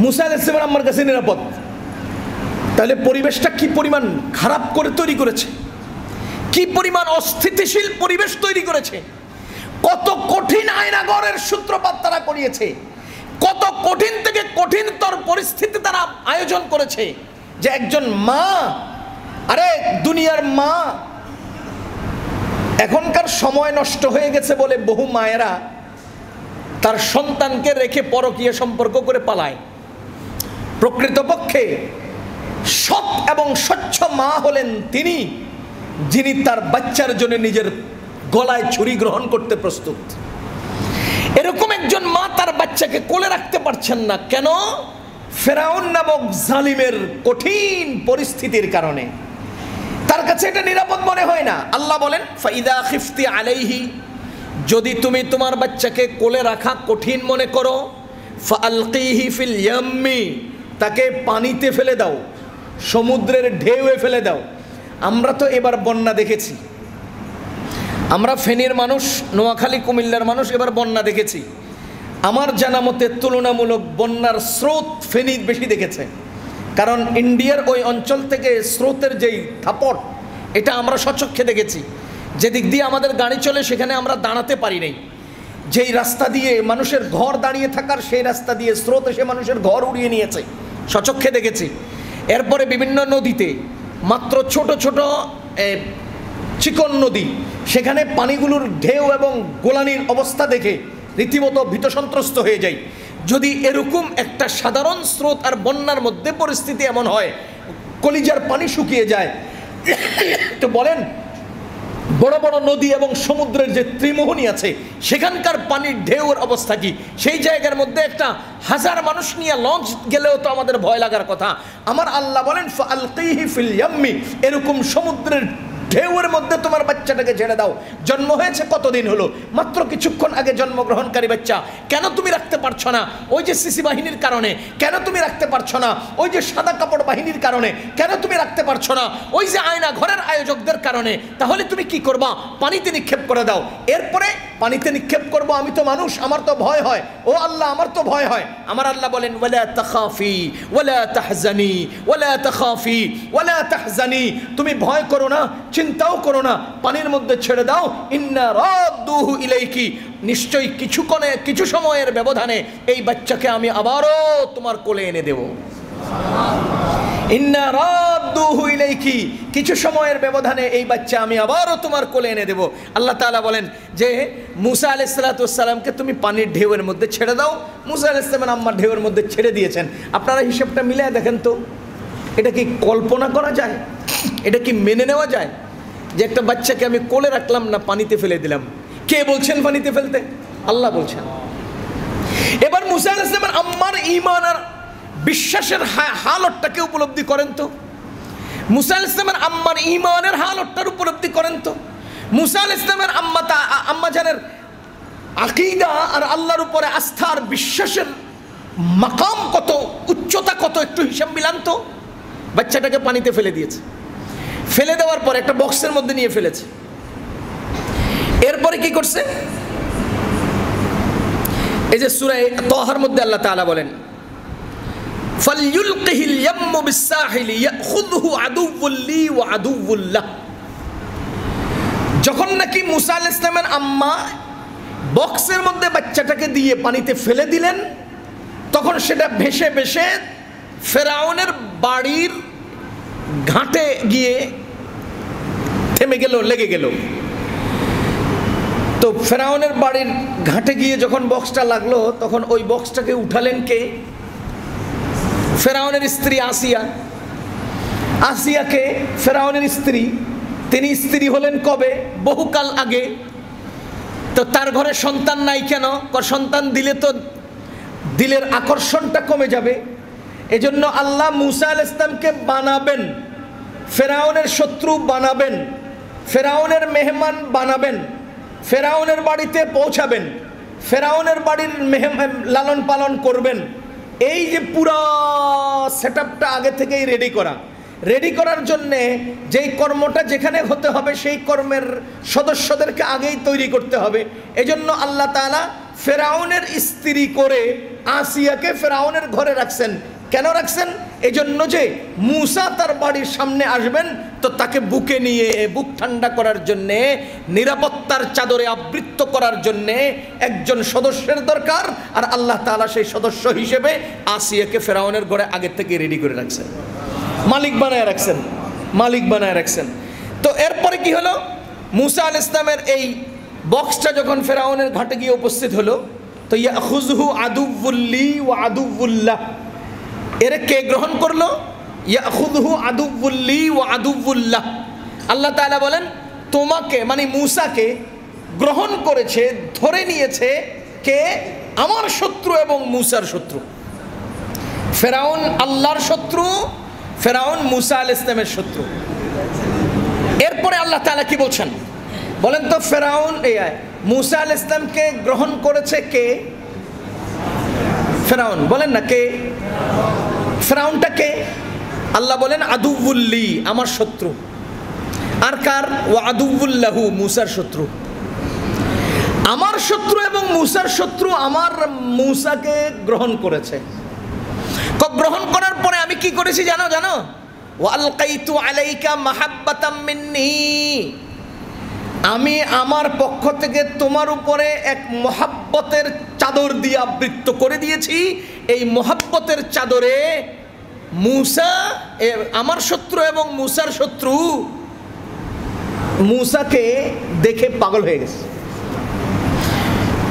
মুসা আলাইহিস সালামের আম্মার কাছে নিরাপদ। তাহলে পরিবেশটা কি পরিমাণ খারাপ করে তৈরি করেছে, কি পরিমাণ অস্থিতিশীল পরিবেশ তৈরি করেছে, কত কঠিন আয়নাগরের সূত্রপাত তারা করিয়েছে, কত কঠিন থেকে কঠিনতর পরিস্থিতি তারা আয়োজন করেছে, যে একজন মা, আরে দুনিয়ার মা, এখনকার সময় নষ্ট হয়ে গেছে বলে বহু মায়েরা তার সন্তানকে রেখে পরকীয়া সম্পর্ক করে পালায়। প্রকৃতপক্ষে সৎ এবং স্বচ্ছ মা হলেন তিনি, যিনি তার বাচ্চার জন্য নিজের গলায় ছুরি গ্রহণ করতে প্রস্তুত। এরকম একজন মা তার বাচ্চাকে কোলে রাখতে পারছেন না, কেন? ফেরাউন নামক জালিমের কঠিন পরিস্থিতির কারণে তার কাছে এটা নিরাপদ মনে হয় না। আল্লাহ বলেন, ফাইদা খিফতি আলাইহি, যদি তুমি তোমার বাচ্চাকে কোলে রাখা কঠিন মনে করো, ফালকিহি ফিল ইয়াম্মি, তাকে পানিতে ফেলে দাও, সমুদ্রের ঢেউয়ে ফেলে দাও। আমরা তো এবার বন্যা দেখেছি, আমরা ফেনীর মানুষ, নোয়াখালী কুমিল্লার মানুষ, এবার বন্যা দেখেছি। আমার জানা মতে তুলনামূলক বন্যার স্রোত ফেনী বেশি দেখেছে, কারণ ইন্ডিয়ার ওই অঞ্চল থেকে স্রোতের যেই থাপট, এটা আমরা স্বচক্ষে দেখেছি। যেদিক দিয়ে আমাদের গাড়ি চলে সেখানে আমরা দাঁড়াতে পারি নাই, যেই রাস্তা দিয়ে মানুষের ঘর দাঁড়িয়ে থাকার, সেই রাস্তা দিয়ে স্রোত এসে মানুষের ঘর উড়িয়ে নিয়েছে, স্বচক্ষে দেখেছি। এরপরে বিভিন্ন নদীতে, মাত্র ছোট ছোট চিকন নদী, সেখানে পানিগুলোর ঢেউ এবং গোলানির অবস্থা দেখে রীতিমতো ভীতসন্ত্রস্ত হয়ে যায়। যদি এরকম একটা সাধারণ স্রোত আর বন্যার মধ্যে পরিস্থিতি এমন হয়, কলিজার পানি শুকিয়ে যায়, তো বলেন বড় বড় নদী এবং সমুদ্রের যে ত্রিমোহনী আছে, সেখানকার পানির ঢেউর অবস্থা কি? সেই জায়গার মধ্যে একটা 1000 মানুষ নিয়ে লঞ্চ গেলেও তো আমাদের ভয় লাগার কথা। আমার আল্লাহ বলেন, ফালকিহি ফিল ইয়াম্মি, এরকম সমুদ্রের ঢেউয়ের মধ্যে তোমার বাচ্চাটাকে ছেড়ে দাও। জন্ম হয়েছে কতদিন হলো? মাত্র কিছুক্ষণ আগে জন্মগ্রহণকারী বাচ্চা। কেন তুমি রাখতে পারছো না? ওই যে সিসি বাহিনীর কারণে। কেন তুমি রাখতে পারছো না? ওই যে সাদা কাপড় বাহিনীর কারণে। কেন তুমি রাখতে পারছো না? ওই যে আয়না ঘরের আয়োজকদের কারণে। তাহলে তুমি কি করবা? পানিতে নিক্ষেপ করে দাও। এরপরে পানিতে নিক্ষেপ করবো, আমি তো মানুষ, আমার তো ভয় হয়। ও আল্লাহ, আমার তো ভয় হয়। আমার আল্লাহ বলেন, ওয়ালা তাখাফি ওয়ালা তাহজানি ওয়ালা তাখাফি ওয়ালা তাহজানি, তুমি ভয় করো না, চিন্তাও করো না, পানির মধ্যে ছেড়ে দাও। ইন্না রাদ্দুহু ইলাইকি, নিশ্চয়ই কিছু সময়ের ব্যবধানে এই বাচ্চাকে আমি আবারও তোমার কোলে এনে দেব। ইন্না রাদ্দুহু ইলাইকি, কিছু সময়ের ব্যবধানে এই বাচ্চা আমি আবারও তোমার কোলে এনে দেব। আল্লাহ তাআলা বলেন যে মুসা আলাইহিস সালাতু ওয়াস সালামকে তুমি পানির ঢেউয়ের মধ্যে ছেড়ে দাও। মুসা আলাইহিস সালামের আম্মা ঢেউয়ের মধ্যে ছেড়ে দিয়েছেন। আপনারা হিসাবটা মিলিয়ে দেখেন তো, এটা কি কল্পনা করা যায়? এটা কি মেনে নেওয়া যায় যে একটা বাচ্চাকে আমি কোলে রাখলাম না, পানিতে ফেলে দিলাম? কে বলছেন পানিতে ফেলতে? আল্লাহ বলছেন। এবার মুসা আলাইহিস সালামের আম্মার ঈমান আর বিশ্বাসের হালতটাকে উপলব্ধি করেন তো। মুসা আলাইহিস সালামের আম্মার ঈমানের হালতটার উপলব্ধি করেন তো। মুসা আলাইহিস সালামের আম্মা জানের আকীদা আর আল্লাহর উপরে আস্থার বিশ্বাসের মাকাম কত, উচ্চতা কত, একটু হিসাব মিলান তো। বাচ্চাটাকে পানিতে ফেলে দিয়েছে, ফেলে দেওয়ার পর একটা বক্সের মধ্যে নিয়ে ফেলেছে। এরপরে কি করছে? এই যে সূরা তাহার মধ্যে আল্লাহ তাআলা বলেন, ফালইউলকিহিল ইয়াম্মু বিসসাহিলি ইয়াখুযুহু আদুউল লি ওয়া আদুউল লাহ। যখন নাকি মুসা আলাইহিস সালামের আম্মা বক্সের মধ্যে বাচ্চাটাকে দিয়ে পানিতে ফেলে দিলেন, তখন সেটা ভেসে ভেসে ফেরাউনের বাড়ির ঘাটে গিয়ে থেমে গেল, লেগে গেল। তো ফেরাউনের বাড়ির ঘাটে গিয়ে যখন বক্সটা লাগলো, তখন ওই বক্সটাকে উঠালেন কে? ফেরাউনের স্ত্রী আসিয়া। আসিয়াকে ফেরাউনের স্ত্রী, তিনি স্ত্রী হলেন কবে? বহুকাল আগে। তো তার ঘরে সন্তান নাই কেন? সন্তান দিলে তো দিলের আকর্ষণটা কমে যাবে। এজন্য আল্লাহ মুসা আলাইহিস সালামকে বানাবেন, ফেরাউনের শত্রু বানাবেন, ফেরাউনের মেহমান বানাবেন, ফেরাউনের বাড়িতে পৌঁছাবেন, ফেরাউনের বাড়ির লালন পালন করবেন। এই যে পুরো সেটআপটা আগে থেকেই রেডি করার জন্যে যেই কর্মটা যেখানে হতে হবে সেই কর্মের সদস্যদেরকে আগেই তৈরি করতে হবে। এজন্য আল্লাহ তাআলা ফেরাউনের স্ত্রী করে আসিয়াকে ফেরাউনের ঘরে রাখছেন। কেন রাখছেন? এজন্য যে মুসা তার বাড়ির সামনে আসবেন, তো তাকে বুকে নিয়ে বুক ঠান্ডা করার জন্যে, নিরাপত্তার চাদরে আবৃত করার জন্যে একজন সদস্যের দরকার। আর আল্লাহ তাআলা সেই সদস্য হিসেবে আসিয়াকে ফেরাউনের ঘরে আগে থেকে রেডি করে রাখছেন, মালিক বানায় রাখছেন। তো এরপরে কি হলো? মুসা আলাইহিস সালামের এই বক্সটা যখন ফেরাউনের ঘাটে গিয়ে উপস্থিত হলো, তো ইয়াখুযুহু আদুউল লি ওয়া আদুউল লাহ। এর কে গ্রহণ করলো? ইয়াখুযুহু আদুউল লি ওয়া আদুউল লাহ। আল্লাহ তাআলা বলেন, তোমাকে মানে মুসাকে গ্রহণ করেছে, ধরে নিয়েছে কে? আমার শত্রু এবং মুসার শত্রু। ফেরাউন আল্লাহর শত্রু, ফেরাউন মুসা আলাইহিস সালামের শত্রু। এরপরে আল্লাহ তাআলা কি বলছেন বলেন তো? ফেরাউন মুসা আলাইহিস সালামকে গ্রহণ করেছে কে? ফেরাউন। বলেন না কে? ফেরাউনটা কে? আল্লাহ বলেন আদুউল লি, আমার শত্রু। আর কার? ওয়া আদুউল লাহু, মুসার শত্রু। আমার শত্রু এবং মুসার শত্রু আমার মুসাকে গ্রহণ করেছে। গ্রহণ করার পরে আমি কি করেছি জানো? ওয়ালকাইতু আলাইকা মাহাব্বাতাম মিন্নি, আমি আমার পক্ষ থেকে তোমার উপরে এক মহাব্বতের চাদর দিয়ে আবৃত করে দিয়েছি। এই মহাব্বতের চাদরে মুসা, আমার শত্রু এবং মুসার শত্রু, মুসাকে দেখে পাগল হয়ে গেছে।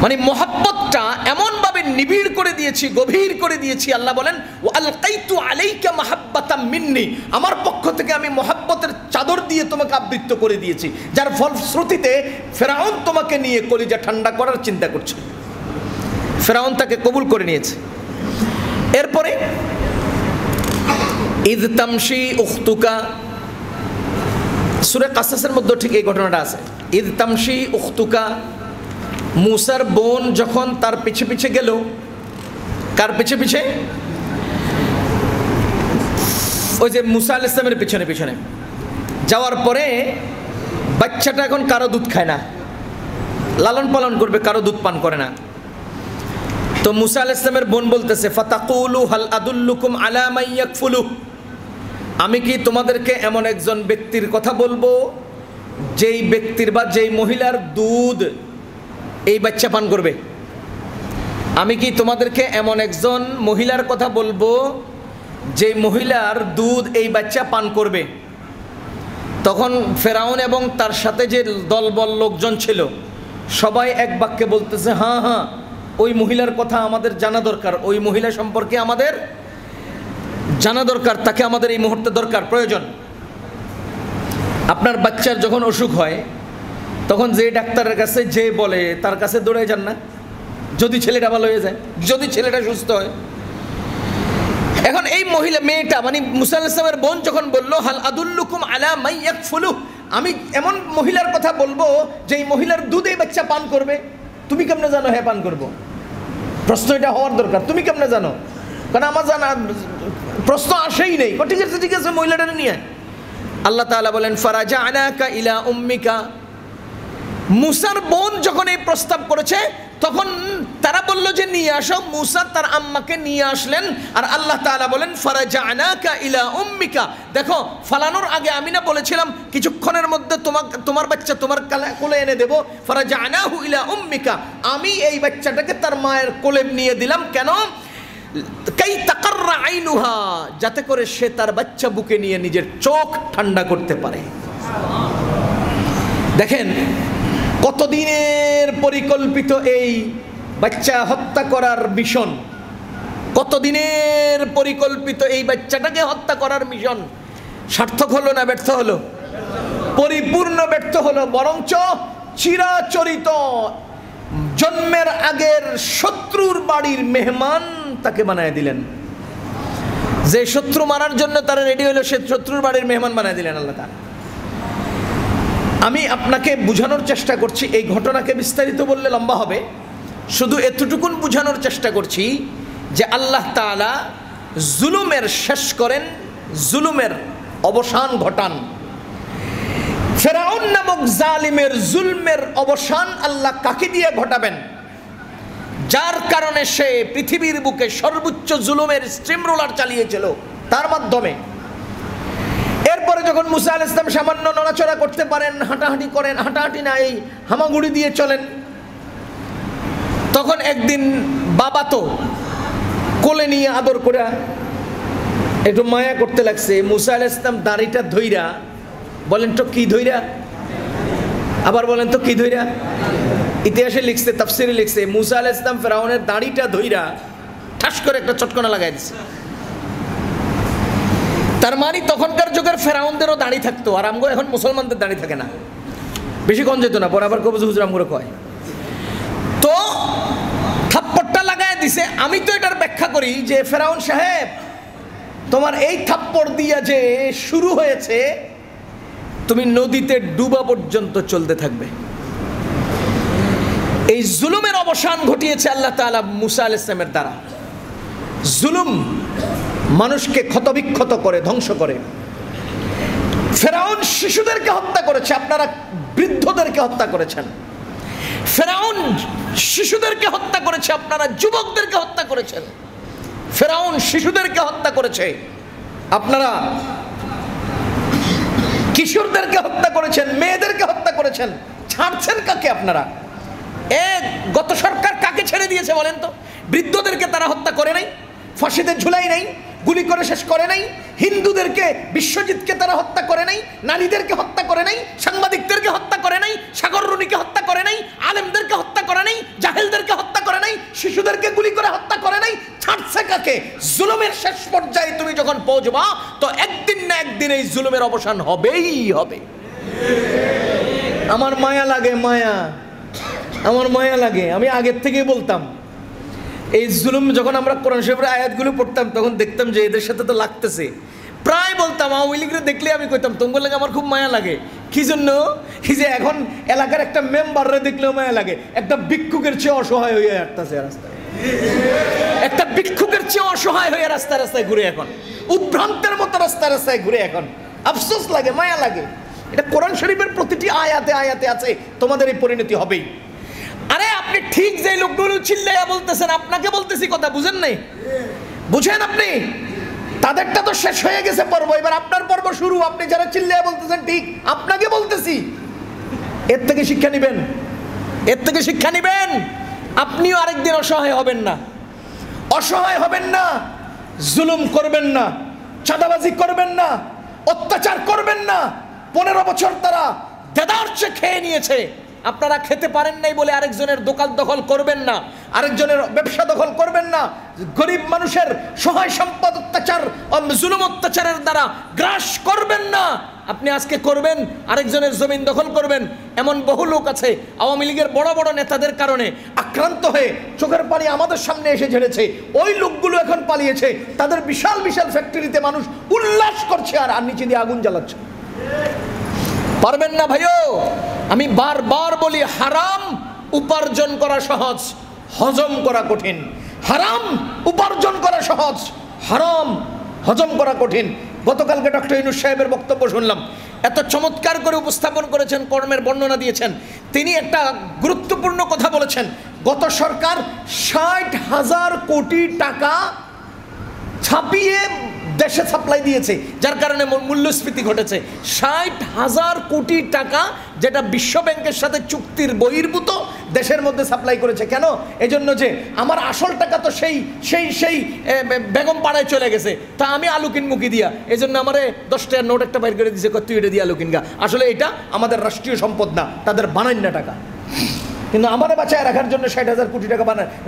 মানে মহাব্বতটা এমনভাবে নিবিড় করে দিয়েছি, গভীর করে দিয়েছি। আল্লাহ বলেন ওয়ালকাইতু আলাইকা মাহাব্বাতাম মিন্নি, আমার পক্ষ থেকে আমি মহাব্বতের চাদর দিয়ে তোমাকে আবৃত করে দিয়েছি, যার ফলশ্রুতিতে ফেরাউন তোমাকে নিয়ে কলিজা ঠান্ডা করার চিন্তা করছে। ফেরাউন তাকে কবুল করে নিয়েছে। এরপরে ইয তামশি উখতুকা, সূরা কাসাসের মধ্যে ঠিক এই ঘটনাটা আছে। ইয তামশি উখতুকা, মুসার বোন যখন তার পিছে পিছে গেল। কার পিছে পিছে? ওই যে মুসা আলাইহিস সালামের পিছনে পিছনে যাওয়ার পরে বাচ্চাটা এখন কারো দুধ খায় না, লালন পালন করবে, কারো দুধ পান করে না। তো মুসা আলাইহিস সালামের বোন বলতেছে, ফাতাকুলু হাল আদুল্লুকুম আলা মান ইয়াকফুলু, আমি কি তোমাদেরকে এমন একজন ব্যক্তির কথা বলবো যেই ব্যক্তির বা যেই মহিলার দুধ এই বাচ্চা পান করবে? আমি কি তোমাদেরকে এমন একজন মহিলার কথা বলবো যে মহিলার দুধ এই বাচ্চা পান করবে? তখন ফেরাউন এবং তার সাথে যে দলবল লোকজন ছিল সবাই এক বাক্যে বলতেছে, হ্যাঁ হ্যাঁ, ওই মহিলার কথা আমাদের জানা দরকার, ওই মহিলা সম্পর্কে আমাদের জানা দরকার, তাকে আমাদের এই মুহূর্তে দরকার, প্রয়োজন। আপনার বাচ্চার যখন অসুখ হয় তখন যে ডাক্তারের কাছে যে বলে তার কাছে দৌড়ে যান না, যদি ছেলেটা ভালো হয়ে যায়, যদি ছেলেটা সুস্থ হয়। এখন এই মহিলা মেয়েটা মানে মুসা আলাইহিস সালামের বোন যখন বলল হাল আদুল্লুকুম আলা মান ইয়াকফুলু, আমি এমন মহিলার কথা বলবো যে এই মহিলার দুধে বাচ্চা পান করবে, তুমি কেমনে জানো হ্যাঁ পান করবো? প্রশ্ন এটা হওয়ার দরকার, তুমি কেমনে জানো? কারণ আমার জানা প্রশ্ন আসেই নেই। ঠিক আছে ঠিক আছে, মহিলাটা নিয়ে আল্লাহ তাআলা বলেন ফারাজানাকা ইলা উম্মিকা। মুসার বোন যখন এই প্রস্তাব করেছে তখন তারা বলল যে নিয়ে আসো, মুসা তার আম্মাকে নিয়ে আসলেন। আর আল্লাহ তাআলা বলেন ফারাজানাকা ইলা উম্মিকা। দেখো, ফালানোর আগে আমি না বলেছিলাম কিছুক্ষণের মধ্যে তোমার বাচ্চা তোমার কোলে এনে দেব। ফারাজানাহু ইলা উম্মিকা, আমি এই বাচ্চাটাকে তার মায়ের কোলে নিয়ে দিলাম। কেন? কাই তাকাররা আইনুহা, যাতে করে সে তার বাচ্চা বুকে নিয়ে নিজের চোখ ঠান্ডা করতে পারে। দেখেন কতদিনের পরিকল্পিত এই বাচ্চা হত্যা করার মিশন, কতদিনের পরিকল্পিত এই বাচ্চাটাকে হত্যা করার মিশন সার্থক হলো না ব্যর্থ হলো? পরিপূর্ণ ব্যর্থ হলো। বরঞ্চ চিরাচরিত জন্মের আগের শত্রুর বাড়ির মেহমান তাকে বানায় দিলেন। যে শত্রু মারার জন্য তারা রেডি হলো, সে শত্রুর বাড়ির মেহমান বানায় দিলেন আল্লাহ তাআলা। আমি আপনাকে বুঝানোর চেষ্টা করছি, এই ঘটনাকে বিস্তারিত বললে লম্বা হবে, শুধু এতটুকুন বুঝানোর চেষ্টা করছি যে আল্লাহ তাআলা জুলুমের শেষ করেন, জুলুমের অবসান ঘটান। ফেরাউন নামক জালিমের জুলমের অবসান আল্লাহ কাকে দিয়ে ঘটাবেন? যার কারণে সে পৃথিবীর বুকে সর্বোচ্চ জুলুমের স্ট্রিম রোলার চালিয়েছিল, তার মাধ্যমে। এরপরে যখন মুসা আলাইহিস সালাম সামান্য নড়াচড়া করতে পারেন, হাঁটাহাঁটি করেন, হাঁটাহাঁটি না এই হামাগুড়ি দিয়ে চলেন, তখন একদিন বাবা তো কোলে নিয়ে আদর করে একটু মায়া করতে লাগছে। মুসা আলাইহিস সালাম দাড়িটা ধইরা, বলেন তো কি ধইরা, আবার বলেন তো কি ধইরা? ইতিহাসে লিখছে, তাফসিরে লিখছে মুসা আলাইহিস সালাম ফেরাউনের দাড়িটা ধইরা ঠাস করে একটা চটকনা লাগাই দিছে। তার মানে তখনকার যুগের ফেরাউনদেরও দাড়ি থাকতো, আর আমগো এখন মুসলমানদের দাড়ি থাকে না, বেশিক্ষণ যেত না, বরাবর কবজ হুজুর আমগো কয়। তো থাপ্পড়টা লাগায় দিছে। আমি তো এটার ব্যাখ্যা করি যে ফেরাউন সাহেব, তোমার এই থাপ্পড় দিয়া যে শুরু হয়েছে, তুমি নদীতে ডুবা পর্যন্ত চলতে থাকবে। এই জুলুমের অবসান ঘটিয়েছে আল্লাহ তাআলা মুসা আলাইহিস সালামের দ্বারা। জুলুম মানুষকে ক্ষতবিক্ষত করে, ধ্বংস করে। ফেরাউন শিশুদেরকে হত্যা করেছে, আপনারা বৃদ্ধদেরকে হত্যা করেছেন। ফেরাউন শিশুদেরকে হত্যা করেছে, আপনারা যুবকদেরকে হত্যা করেছেন। ফেরাউন শিশুদেরকে হত্যা করেছে, আপনারা কিশোরদেরকে হত্যা করেছেন, মেয়েদেরকে হত্যা করেছেন। ছাড়ছেন কাকে আপনারা? গত সরকার কাকে ছেড়ে দিয়েছে বলেন তো? বৃদ্ধদেরকে তারা হত্যা করে নাই, ফাঁসিতে ঝুলাই নাই, গুলি করে শেষ করে নাই। হিন্দুদেরকে, বিশ্বজিৎকে তারা হত্যা করে নাই, নারীদেরকে হত্যা করে নাই, সাংবাদিকদেরকে হত্যা করে নাই, সাগর রুনিকে হত্যা করে নাই, আলেমদেরকে হত্যা করে নাই, জাহেলদেরকে হত্যা করে নাই, শিশুদেরকে গুলি করে হত্যা করে নাই। ছাড়ছে কাকে? জুলুমের শেষ পর্যায়ে তুমি যখন পৌঁছবা, তো একদিন না একদিন এই জুলুমের অবসান হবেই হবে। আমার মায়া লাগে, মায়া, আমার মায়া লাগে। আমি আগের থেকেই বলতাম, এই জুলুম যখন আমরা কোরআন শরীফের আয়াতগুলো পড়তাম তখন দেখতাম যে এদের সাথে তো লাগতেছে। প্রায় বলতাম, আওয়ামী লীগের দেখলে আমি কইতাম তোমার লাগে আমার খুব মায়া লাগে। কি জন্য? কি যে এখন এলাকার একটা মেম্বাররে দেখলেও মায়া লাগে। একটা ভিক্ষুকের চেয়ে অসহায় হয়ে আসতেছে রাস্তায়, একটা ভিক্ষুকের চেয়ে অসহায় হয়ে রাস্তায় রাস্তায় ঘুরে, এখন উদ্ভ্রান্তের মতো রাস্তায় রাস্তায় ঘুরে। এখন আফসোস লাগে, মায়া লাগে। এটা কোরআন শরীফের প্রতিটি আয়াতে আয়াতে আছে, তোমাদের এই পরিণতি হবেই। আরে আপনি ঠিক যে লোকগুলো চিল্লাইয়া বলতেছেন, আপনাকে বলতেছি কথা, বুঝেন নাই? বুঝেন আপনি? তাদেরটা তো শেষ হয়ে গেছে পর্ব, এবার আপনার পর্ব শুরু। আপনি যারা চিল্লাইয়া বলতেছেন ঠিক, আপনাকে বলতেছি, এর থেকে শিক্ষা নিবেন, এর থেকে শিক্ষা নিবেন। আপনিও আরেকদিন অসহায় হবেন না, অসহায় হবেন না, জুলুম করবেন না, চাঁদাবাজি করবেন না, অত্যাচার করবেন না। 15 বছর তারা দেদারচে খেয়ে নিয়েছে, আপনারা খেতে পারেন নাই বলে আরেকজনের দোকান দখল করবেন না, আরেকজনের ব্যবসা দখল করবেন না, গরিব মানুষের সহায় সম্পদ অত্যাচার, জুলুম অত্যাচারের দ্বারা গ্রাস করবেন না। আপনি আজকে করবেন, আরেকজনের জমিন দখল করবেন। এমন বহু লোক আছে আওয়ামী লীগের বড় বড় নেতাদের কারণে আক্রান্ত হয়ে চোখের পানি আমাদের সামনে এসে ঝেড়েছে। ওই লোকগুলো এখন পালিয়েছে, তাদের বিশাল বিশাল ফ্যাক্টরিতে মানুষ উল্লাস করছে আর নিচে দিয়ে আগুন জ্বালাচ্ছে। পারবেন না ভাইও। আমি বারবার বলি, হারাম উপার্জন করা সহজ, হজম করা কঠিন। হারাম উপার্জন করা সহজ, হারাম হজম করা কঠিন। গতকালকে ডক্টর ইউনূস সাহেবের বক্তব্য শুনলাম, এত চমৎকার করে উপস্থাপন করেছেন, কর্মের বর্ণনা দিয়েছেন। তিনি একটা গুরুত্বপূর্ণ কথা বলেছেন, গত সরকার 60,000 কোটি টাকা ছাপিয়ে দেশে সাপ্লাই দিয়েছে, যার কারণে মূল্যস্ফীতি ঘটেছে। 60,000 কোটি টাকা, যেটা বিশ্ব ব্যাংকের সাথে চুক্তির বহির্ভূত, দেশের মধ্যে সাপ্লাই করেছে। কেন? এজন্য যে আমার আসল টাকা তো সেই সেই সেই বেগম পাড়ায় চলে গেছে, তা আমি আলু কিনমুখী দিয়া, এই জন্য আমার 10 টাকার নোট একটা বাইর করে দিয়েছে, তুই এটা দিয়ে আলু কিনগা। আসলে এটা আমাদের রাষ্ট্রীয় সম্পদ না, তাদের বানান্য টাকা, কিন্তু আমার বাঁচায় রাখার জন্য 60,000 কোটি টাকা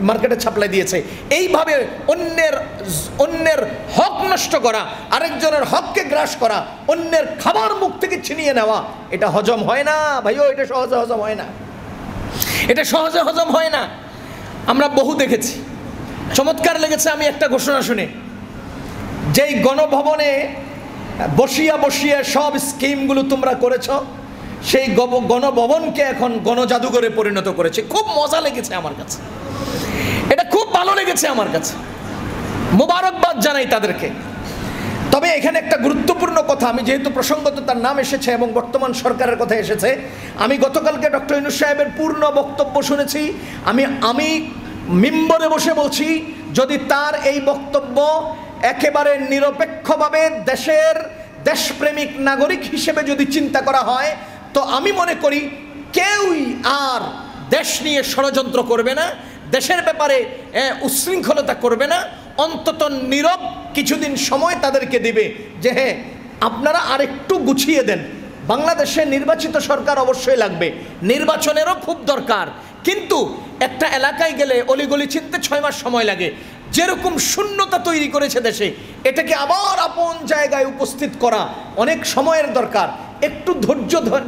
মার্কেটে সাপ্লাই দিয়েছে। এইভাবে অন্যের হক নষ্ট করা, আরেকজনের হককে গ্রাস করা, অন্যের খাবার মুখ থেকে ছিনিয়ে নেওয়া, এটা হজম হয় না ভাইও, এটা সহজে হজম হয় না, এটা সহজে হজম হয় না। আমরা বহু দেখেছি, চমৎকার লেগেছে আমি একটা ঘোষণা শুনে, যেই গণভবনে বসিয়া বসিয়া সব স্কিমগুলো তোমরা করেছ, সেই গণভবনকে এখন গণজাদুঘরে পরিণত করেছে। খুব মজা লেগেছে আমার কাছে, এটা খুব ভালো লেগেছে আমার কাছে, মোবারকবাদ জানাই তাদেরকে। তবে এখানে একটা গুরুত্বপূর্ণ কথা, আমি যেহেতু প্রসঙ্গত তার নাম এসেছে এবং বর্তমান সরকারের কথা এসেছে, আমি গতকালকে ডক্টর ইউনূস সাহেবের পূর্ণ বক্তব্য শুনেছি। আমি মিম্বরে বসে বলছি, যদি তার এই বক্তব্য একেবারে নিরপেক্ষভাবে দেশপ্রেমিক নাগরিক হিসেবে যদি চিন্তা করা হয়, তো আমি মনে করি কেউই আর দেশ নিয়ে ষড়যন্ত্র করবে না, দেশের ব্যাপারে উচ্ছৃঙ্খলতা করবে না। অন্তত নীরব কিছুদিন সময় তাদেরকে দিবে যে হ্যাঁ আপনারা আরেকটু গুছিয়ে দেন। বাংলাদেশে নির্বাচিত সরকার অবশ্যই লাগবে, নির্বাচনেরও খুব দরকার, কিন্তু একটা এলাকায় গেলে অলিগলি চিনতে 6 মাস সময় লাগে। যেরকম শূন্যতা তৈরি করেছে দেশে, এটাকে আবার আপন জায়গায় উপস্থিত করা অনেক সময়ের দরকার। একটু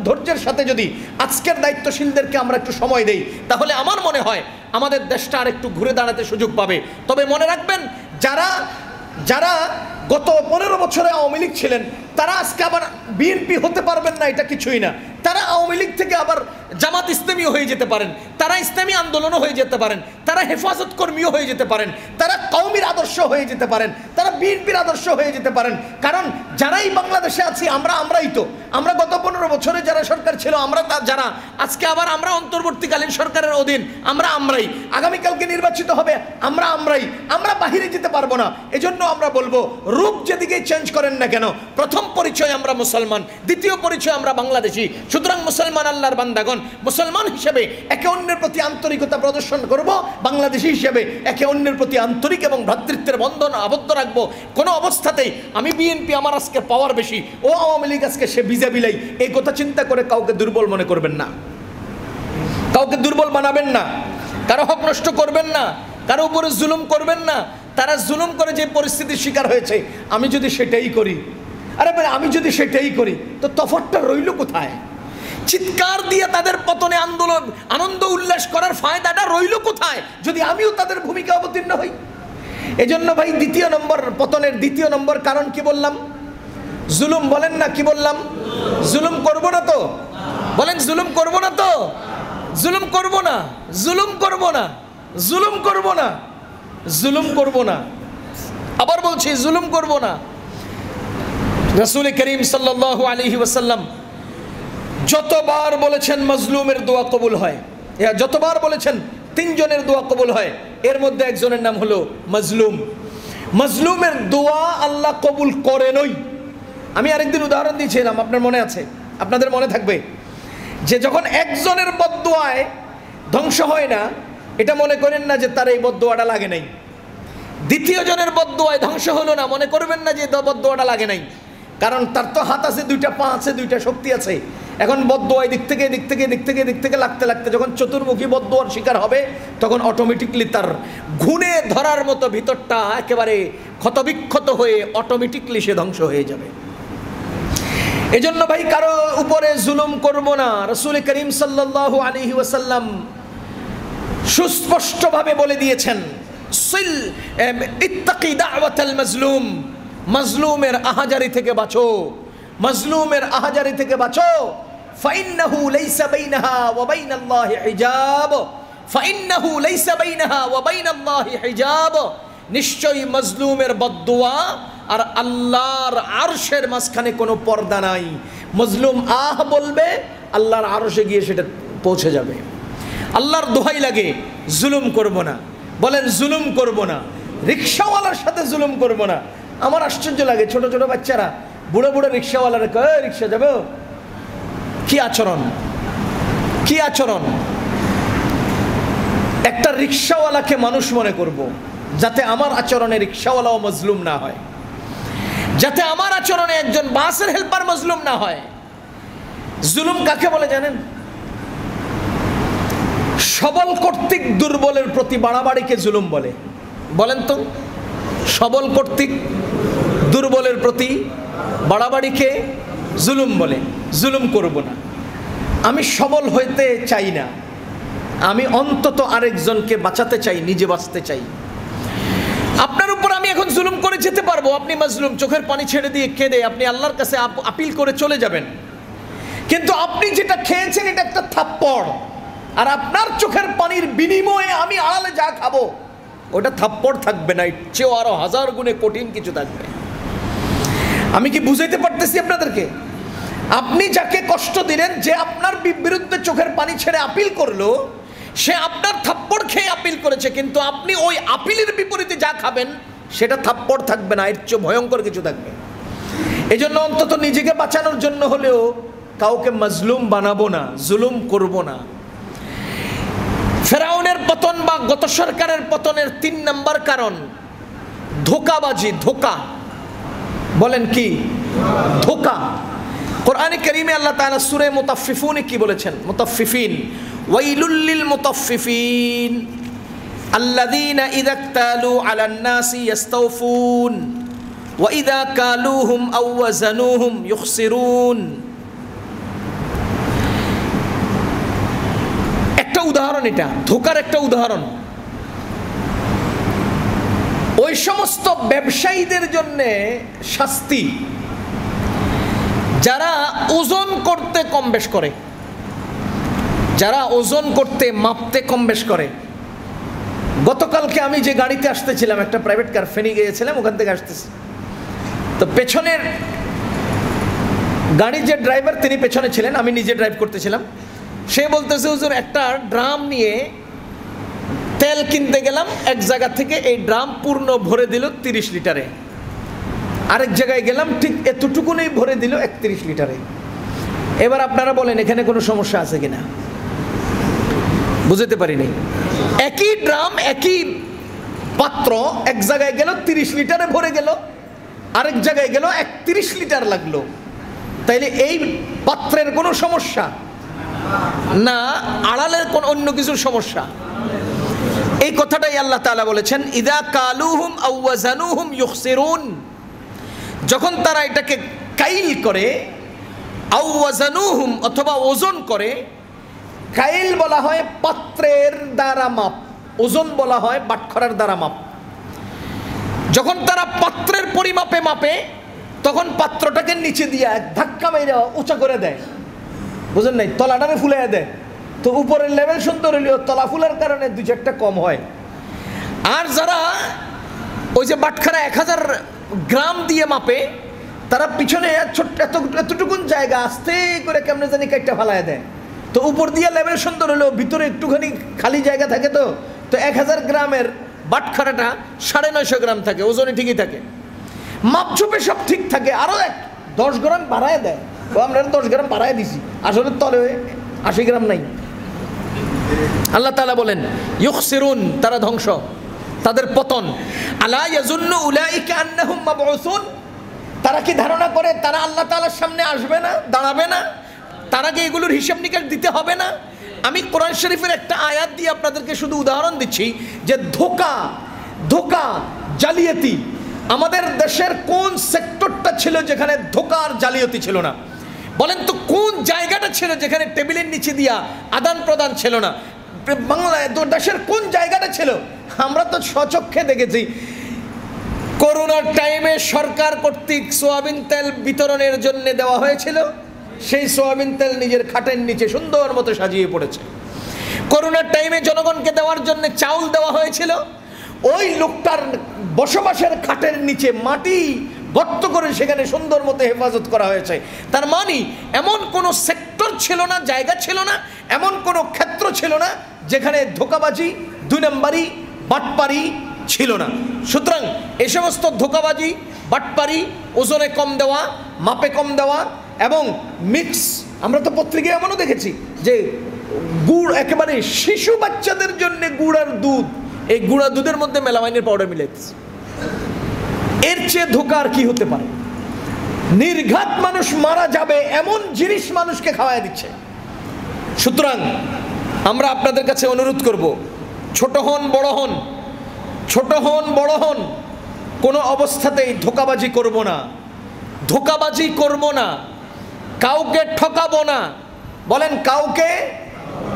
ধৈর্যের সাথে যদি আজকের দায়িত্বশীলদেরকে আমরা একটু সময় দেই, তাহলে আমার মনে হয় আমাদের দেশটা আর একটু ঘুরে দাঁড়াতে সুযোগ পাবে। তবে মনে রাখবেন, যারা গত 15 বছরে আওয়ামী লীগ ছিলেন, তারা আজকে আবার বিএনপি হতে পারবেন না, এটা কিছুই না। তারা আওয়ামী লীগ থেকে আবার জামাত ইসলামীও হয়ে যেতে পারেন, তারা ইসলামী আন্দোলনও হয়ে যেতে পারেন, তারা হেফাজত কর্মীও হয়ে যেতে পারেন, তারা কওমির আদর্শ হয়ে যেতে পারেন, তারা বিএনপির আদর্শ হয়ে যেতে পারেন। কারণ যারাই বাংলাদেশে আছি আমরাই তো, আমরা গত 15 বছরে যারা সরকার ছিল, যারা আজকে আবার আমরা অন্তর্বর্তীকালীন সরকারের অধীন, আমরাই আগামীকালকে নির্বাচিত হবে, আমরা বাহিরে যেতে পারবো না। এজন্য আমরা বলবো, রূপ যেদিকে চেঞ্জ করেন না কেন, প্রথম পরিচয় আমরা মুসলমান, দ্বিতীয় পরিচয় আমরা বাংলাদেশি। সুতরাং মুসলমান আল্লাহর বান্দাগণ, মুসলমান হিসেবে একে অন্যের প্রতি আন্তরিকতা প্রদর্শন করব, বাংলাদেশি হিসেবে একে অন্যের প্রতি আন্তরিক এবং ভ্রাতৃত্বের বন্ধন আবদ্ধ রাখবো। কোনো অবস্থাতেই আমি বিএনপি আমার আজকে পাওয়ার বেশি, ও আওয়ামী লীগ আজকে সে বিজা বিলাই, এই কথা চিন্তা করে কাউকে দুর্বল মনে করবেন না, কাউকে দুর্বল বানাবেন না, কারো হক নষ্ট করবেন না, কারো উপরে জুলুম করবেন না। তারা জুলুম করে যে পরিস্থিতির শিকার হয়েছে, আমি যদি সেটাই করি, আমি যদি সেটাই করি, তো তফাৎটা রইল কোথায়? চিৎকার দিয়ে তাদের পতনে আনন্দ উল্লাস করার ফায়দাটা রইল কোথায় যদি আমিও তাদের ভূমিকা অবতীর্ণ হই? এজন্য ভাই, পতনের দ্বিতীয় নম্বর কারণ কি বললাম? জুলুম। বলেন না, কি বললাম? জুলুম করব না তো? বলেন, জুলুম করব না তো? জুলুম করব না, জুলুম করব না, জুলুম করব না, জুলুম করব না। আবার বলছি, জুলুম করব না। রাসূল করিম সাল্লাল্লাহু আলাইহি ওয়াসাল্লাম যতবার বলেছেন মাজলুমের দোয়া কবুল হয়, যতবার বলেছেন 3 জনের দোয়া কবুল হয়, এর মধ্যে একজনের নাম হলো মাজলুম। মাজলুমের দোয়া আল্লাহ কবুল করেনই। আমি আরেকদিন উদাহরণ দিয়েছিলাম, আপনার মনে আছে, আপনাদের মনে থাকবে, যে যখন একজনের বদদোয়ায় ধ্বংস হয় না, এটা মনে করেন না যে তার এই বদদোয়াটা লাগে নাই। দ্বিতীয় জনের বদদোয়ায় ধ্বংস হলো না, মনে করবেন না যে বদদোয়াটা লাগে নাই, কারণ তার তো হাত আছে, 2টা পা আছে, 2টা শক্তি আছে। এখন বদদোয়া দিক থেকে লাগতে লাগতে যখন চতুর্মুখী বদদোয়ার শিকার হবে, তখন অটোমেটিকলি তার ঘুণে ধরার মতো ভিতরটা একেবারে ক্ষতবিক্ষত হয়ে অটোমেটিকলি সে ধ্বংস হয়ে যাবে। এজন্য ভাই কারো উপরে জুলুম করব না। রাসূল করিম সাল্লাল্লাহু আলাইহি ওয়াসাল্লাম সুস্পষ্টভাবে বলে দিয়েছেন, সিল ইত্তাকি দাওয়াতাল মাজলুম, মাজলুমের আহাজারি থেকে বাঁচো, মাজলুমের আহাজারি থেকে বাঁচো। ফাইন্নাহু লাইসা বাইনাহা ওয়া বাইনাল্লাহি হিজাব, ফাইন্নাহু লাইসা বাইনাহা ওয়া বাইনাল্লাহি হিজাব। নিশ্চয়ই মাজলুমের বদদুয়া আর আল্লাহর আরশের মাঝখানে কোনো পর্দা নাই। মাজলুম আহ বলবে, আল্লাহর আরশে গিয়ে সেটা পৌঁছে যাবে। আল্লাহর দোহাই লাগে জুলুম করব না, বলেন জুলুম করব না। রিকশাওয়ালার সাথে জুলুম করব না। আমার আশ্চর্য লাগে ছোট ছোট বাচ্চারা বুড়ো বুড়ো রিকশাওয়ালারা কয় রিকশা যাবে, কি আচরণ, কি আচরণ। একটা রিকশাওয়ালাকে মানুষ মনে করব, যাতে আমার আচরণে রিকশাওয়ালাও মজলুম না হয়, যাতে আমার আচরণে একজন বাসের হেল্পার মজলুম না হয়। জুলুম কাকে বলে জানেন? সবল কর্তৃক দুর্বলের প্রতি বাড়াবাড়িকে জুলুম বলে। বলেন তো, সবল কর্তৃক দুর্বলের প্রতি বাড়াবাড়িকে জুলুম বলে। জুলুম করব না। আমি সবল হইতে চাই না, আমি অন্তত আরেকজনকে বাঁচাতে চাই, নিজে বাঁচতে চাই। আপনার উপর আমি এখন জুলুম করে যেতে পারবো, আপনি মাজলুম, চোখের পানি ছেড়ে দিয়ে কেঁদে আপনি আল্লাহর কাছে আপিল করে চলে যাবেন। কিন্তু আপনি যেটা খেয়েছেন এটা একটা থাপ্পড়, আর আপনার চোখের পানির বিনিময়ে আমি আড়ালে যা খাবো ওটা থাপ্পড় থাকবে না, এর চেয়েও আরো হাজার গুণে কঠিন কিছু থাকবে। আমি কি বুঝাইতে পারতেছি আপনাদেরকে? আপনি যাকে কষ্ট দিলেন, যে আপনার বিরুদ্ধে চোখের পানি ছেড়ে আপিল করলো, সে আপনার থাপ্পড় খেয়ে আপিল করেছে, কিন্তু আপনি ওই আপিলের বিপরীতে যা খাবেন সেটা থাপ্পড় থাকবে না, এর চেয়ে ভয়ঙ্কর কিছু থাকবে। এই জন্য অন্তত নিজেকে বাঁচানোর জন্য হলেও কাউকে মাজলুম বানাবো না, জুলুম করব না। ফেরাউনের পতন বা গত সরকারের পতনের 3 নম্বর কারণ ধোঁকাবাজি, ধোঁকা। বলেন কি? ধোঁকা। কোরআনে কারীমে আল্লাহ তাআলা সূরা মুতাফফিফুনে কি বলেছেন? মুতাফফিফিন, ওয়াইলুল লিল মুতাফফিফিন আল্লাযীনা ইযা ইকতালু আলান নাসি ইস্তাওফুন ওয়া ইযা কালুহুম আও ওয়াজানুহুম ইখসিরুন। একটা উদাহরণ, এটা ধোঁকার একটা উদাহরণ। ওই সমস্ত ব্যবসায়ীদের জন্য শাস্তি যারা ওজন করতে কম বেশ করে, যারা ওজন করতে মাপতে কম বেশ করে। গতকালকে আমি যে গাড়িতে আসতেছিলাম, একটা প্রাইভেট কার, ফেনী গিয়েছিলাম, ওখান থেকে আসতেছি, তো পেছনের গাড়ির যে ড্রাইভার তিনি পেছনে ছিলেন, আমি নিজে ড্রাইভ করতেছিলাম। সে বলতেছে, হুজুর একটা ড্রাম নিয়ে তেল কিনতে গেলাম এক জায়গা থেকে, এই ড্রাম পূর্ণ ভরে দিল 30 লিটারে, আরেক জায়গায় গেলাম ঠিক এতটুকুনই ভরে দিল 31 লিটারে। এবার আপনারা বলেন এখানে কোনো সমস্যা আছে কিনা? বুঝতে পারিনি। একই ড্রাম, একই পাত্র, এক জায়গায় গেল 30 লিটারে ভরে গেল, আরেক জায়গায় গেল 31 লিটার লাগলো। তাইলে এই পাত্রের কোনো সমস্যা না, আড়ালের কোন অন্য কিছুর সমস্যা? এই কথাটাই আল্লাহ তাআলা বলেছেন, ইযা কালুহুম আও ওয়াজানুহুম ইখসিরুন। যখন তারা এটাকে কাইল করে, আও ওয়াজানুহুম অথবা ওজন করে। কাইল বলা হয় পাত্রের দ্বারা মাপ, ওজন বলা হয় বাটখারার দ্বারা মাপ। যখন তারা পাত্রের পরিমাপে মাপে, তখন পাত্রটাকে নিচে দিয়ে এক ধাক্কা মেরে উঁচা করে দেয়, বুঝেন নাই? তলাটারে ফুলে দেয়, তো উপরের লেভেল সুন্দর হলেও তলা ফুলার কারণে 2-4টা কম হয়। আর যারা ওই যে বাটখারা 1000 গ্রাম দিয়ে মাপে, তারা পিছনে ছোট্ট এতটুকুন জায়গা আস্তে করে কেমনে জানি কাটটা ফালায় দেয়, তো উপর দিয়ে লেভেল সুন্দর হলেও ভিতরে একটুখানি খালি জায়গা থাকে, তো 1000 গ্রামের বাটখারাটা 950 গ্রাম থাকে, ওজনে ঠিকই থাকে, মাপঝোপে সব ঠিক থাকে, আরও 10 গ্রাম বাড়ায় দেয়। ও আমরা 10 গ্রাম বাড়ায় দিছি, আসলে তলে 80 গ্রাম নাই। আল্লাহ তাআলা বলেন ইখসিরুন, তারা ধ্বংস, তাদের পতন। আলা ইয়াজুন্নু উলাইকা আন্নাহুম মাবউসুন, তারা কি ধারণা করে তারা আল্লাহ তাআলার সামনে আসবে না, দাঁড়াবে না? তারা কি এগুলোর হিসাব নিকাশ দিতে হবে না? আমি কোরআন শরীফের একটা আয়াত দিয়ে আপনাদেরকে শুধু উদাহরণ দিচ্ছি যে ধোঁকা, জালিয়াতি। আমাদের দেশের কোন সেক্টরটা ছিল যেখানে ধোঁকা আর জালিয়াতি ছিল না? বলেন তো কোন জায়গাটা ছিল যেখানে টেবিলের নিচে দিয়া আদান প্রদান ছিল না? বাংলায় দেশের কোন জায়গাটা ছিল? আমরা তো স্বচক্ষে দেখেছি। করোনার টাইমে সরকার কর্তৃক সোয়াবিন তেল বিতরণের জন্য দেওয়া হয়েছিল, সেই সোয়াবিন তেল নিজের খাটের নিচে সুন্দর মতো সাজিয়ে পড়েছে। করোনার টাইমে জনগণকে দেওয়ার জন্য চাউল দেওয়া হয়েছিল, ওই লোকটার বসবাসের খাটের নিচে মাটি গর্ত করে সেখানে সুন্দর মতো হেফাজত করা হয়েছে। তার মানে এমন কোনো সেক্টর ছিল না, জায়গা ছিল না, এমন কোনো ক্ষেত্র ছিল না যেখানে ধোঁকাবাজি, দুই নম্বরি, বাটপারি ছিল না। সুতরাং এ সমস্ত ধোঁকাবাজি, বাটপারি, ওজনে কম দেওয়া, মাপে কম দেওয়া এবং মিক্স, আমরা তো পত্রিকায় এমনও দেখেছি যে গুড় একেবারে শিশু বাচ্চাদের জন্য গুড় আর দুধ, এই গুড়া দুধের মধ্যে মেলামাইনের পাউডার মিলাইতেছে। এর চেয়ে ধোঁকা আর কি হতে পারে? নির্ঘাত মানুষ মারা যাবে এমন জিনিস মানুষকে খাওয়াই দিচ্ছে। সুতরাং আমরা আপনাদের কাছে অনুরোধ করব, ছোট হন বড় হন, ছোট হন বড় হন, কোনো অবস্থাতেই ধোঁকাবাজি করব না, ধোঁকাবাজি করব না, কাউকে ঠকাবো না। বলেন কাউকে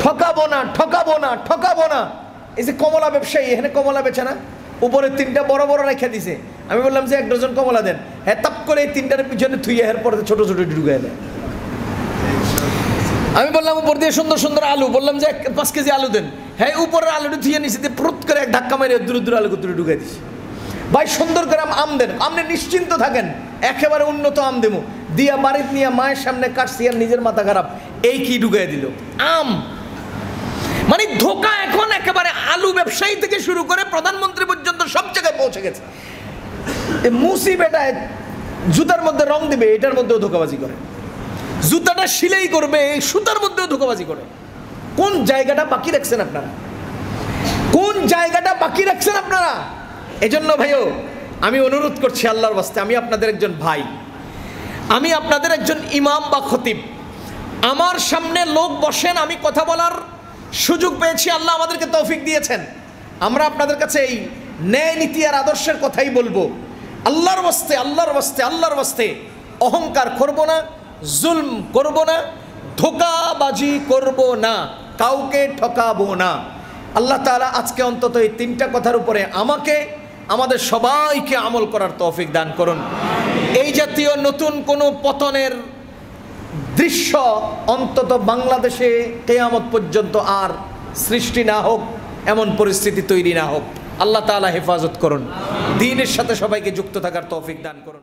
ঠকাবো না, ঠকাবো না, ঠকাবো না। এই যে কমলা ব্যবসায়ী, এখানে কমলা বেচে না, উপরে 3টা বড় বড় রেখে দিছে। আমি বললাম যে 1 ডজন কমলা দেন, হ্যাঁ তাপ করে এই 3টার পিছনে থুইয়ে এর পরে ছোট ছোট ঢুকে দেয়। আমি বললাম উপর দিয়ে সুন্দর সুন্দর আলু, বললাম যে 5 কেজি আলু দেন, হ্যাঁ উপরের আলুটি থুইয়ে নিচে দিয়ে প্রুত করে এক ধাক্কা মেরে দূর দূর আলু তুলে ঢুকে দিছে। ভাই সুন্দর করে আম দেন, আপনি নিশ্চিন্ত থাকেন, একেবারে উন্নত আম দেবো দিয়া বাড়িতে নিয়ে মায়ের সামনে কাটছি আর নিজের মাথা খারাপ, এই কি ঢুকিয়ে দিল আম। মানে ধোঁকা এখন একেবারে আলু ব্যবসায়ী থেকে শুরু করে প্রধানমন্ত্রী পর্যন্ত সব জায়গায় পৌঁছে গেছে। মুসি বেটায় জুতার মধ্যে রং দিবে, এটার মধ্যেও ধোঁকাবাজি করে, জুতাটা সিলাই করবে, এই সুতার মধ্যেও ধোঁকাবাজি করে। কোন জায়গাটা বাকি রাখছেন আপনারা? কোন জায়গাটা বাকি রাখছেন আপনারা? এজন্য ভাইও আমি অনুরোধ করছি আল্লাহর ওয়াস্তে, আমি আপনাদের একজন ভাই, আমি আপনাদের একজন ইমাম বা খতিব, আমার সামনে লোক বসেন, আমি কথা বলার সুযোগ পেয়েছি, আল্লাহ আমাদেরকে তৌফিক দিয়েছেন। আমরা আপনাদের কাছে এই ন্যায় নীতি আর আদর্শের কথাই বলবো। আল্লাহর ওয়াস্তে, আল্লাহর ওয়াস্তে, আল্লাহর ওয়াস্তে অহংকার করব না, জুলম করব না, ধোঁকাবাজি করব না, কাউকে ঠকাবো না। আল্লাহ তাআলা আজকে অন্তত এই 3টা কথার উপরে আমাকে, আমাদের সবাইকে আমল করার তৌফিক দান করুন। এই জাতীয় নতুন কোনো পতনের দৃশ্য অন্তত বাংলাদেশে কিয়ামত পর্যন্ত আর সৃষ্টি না হোক, এমন পরিস্থিতি তৈরি না হোক। আল্লাহ তাআলা হেফাজত করুন, দ্বীনের সাথে সবাইকে যুক্ত থাকার তৌফিক দান করুন।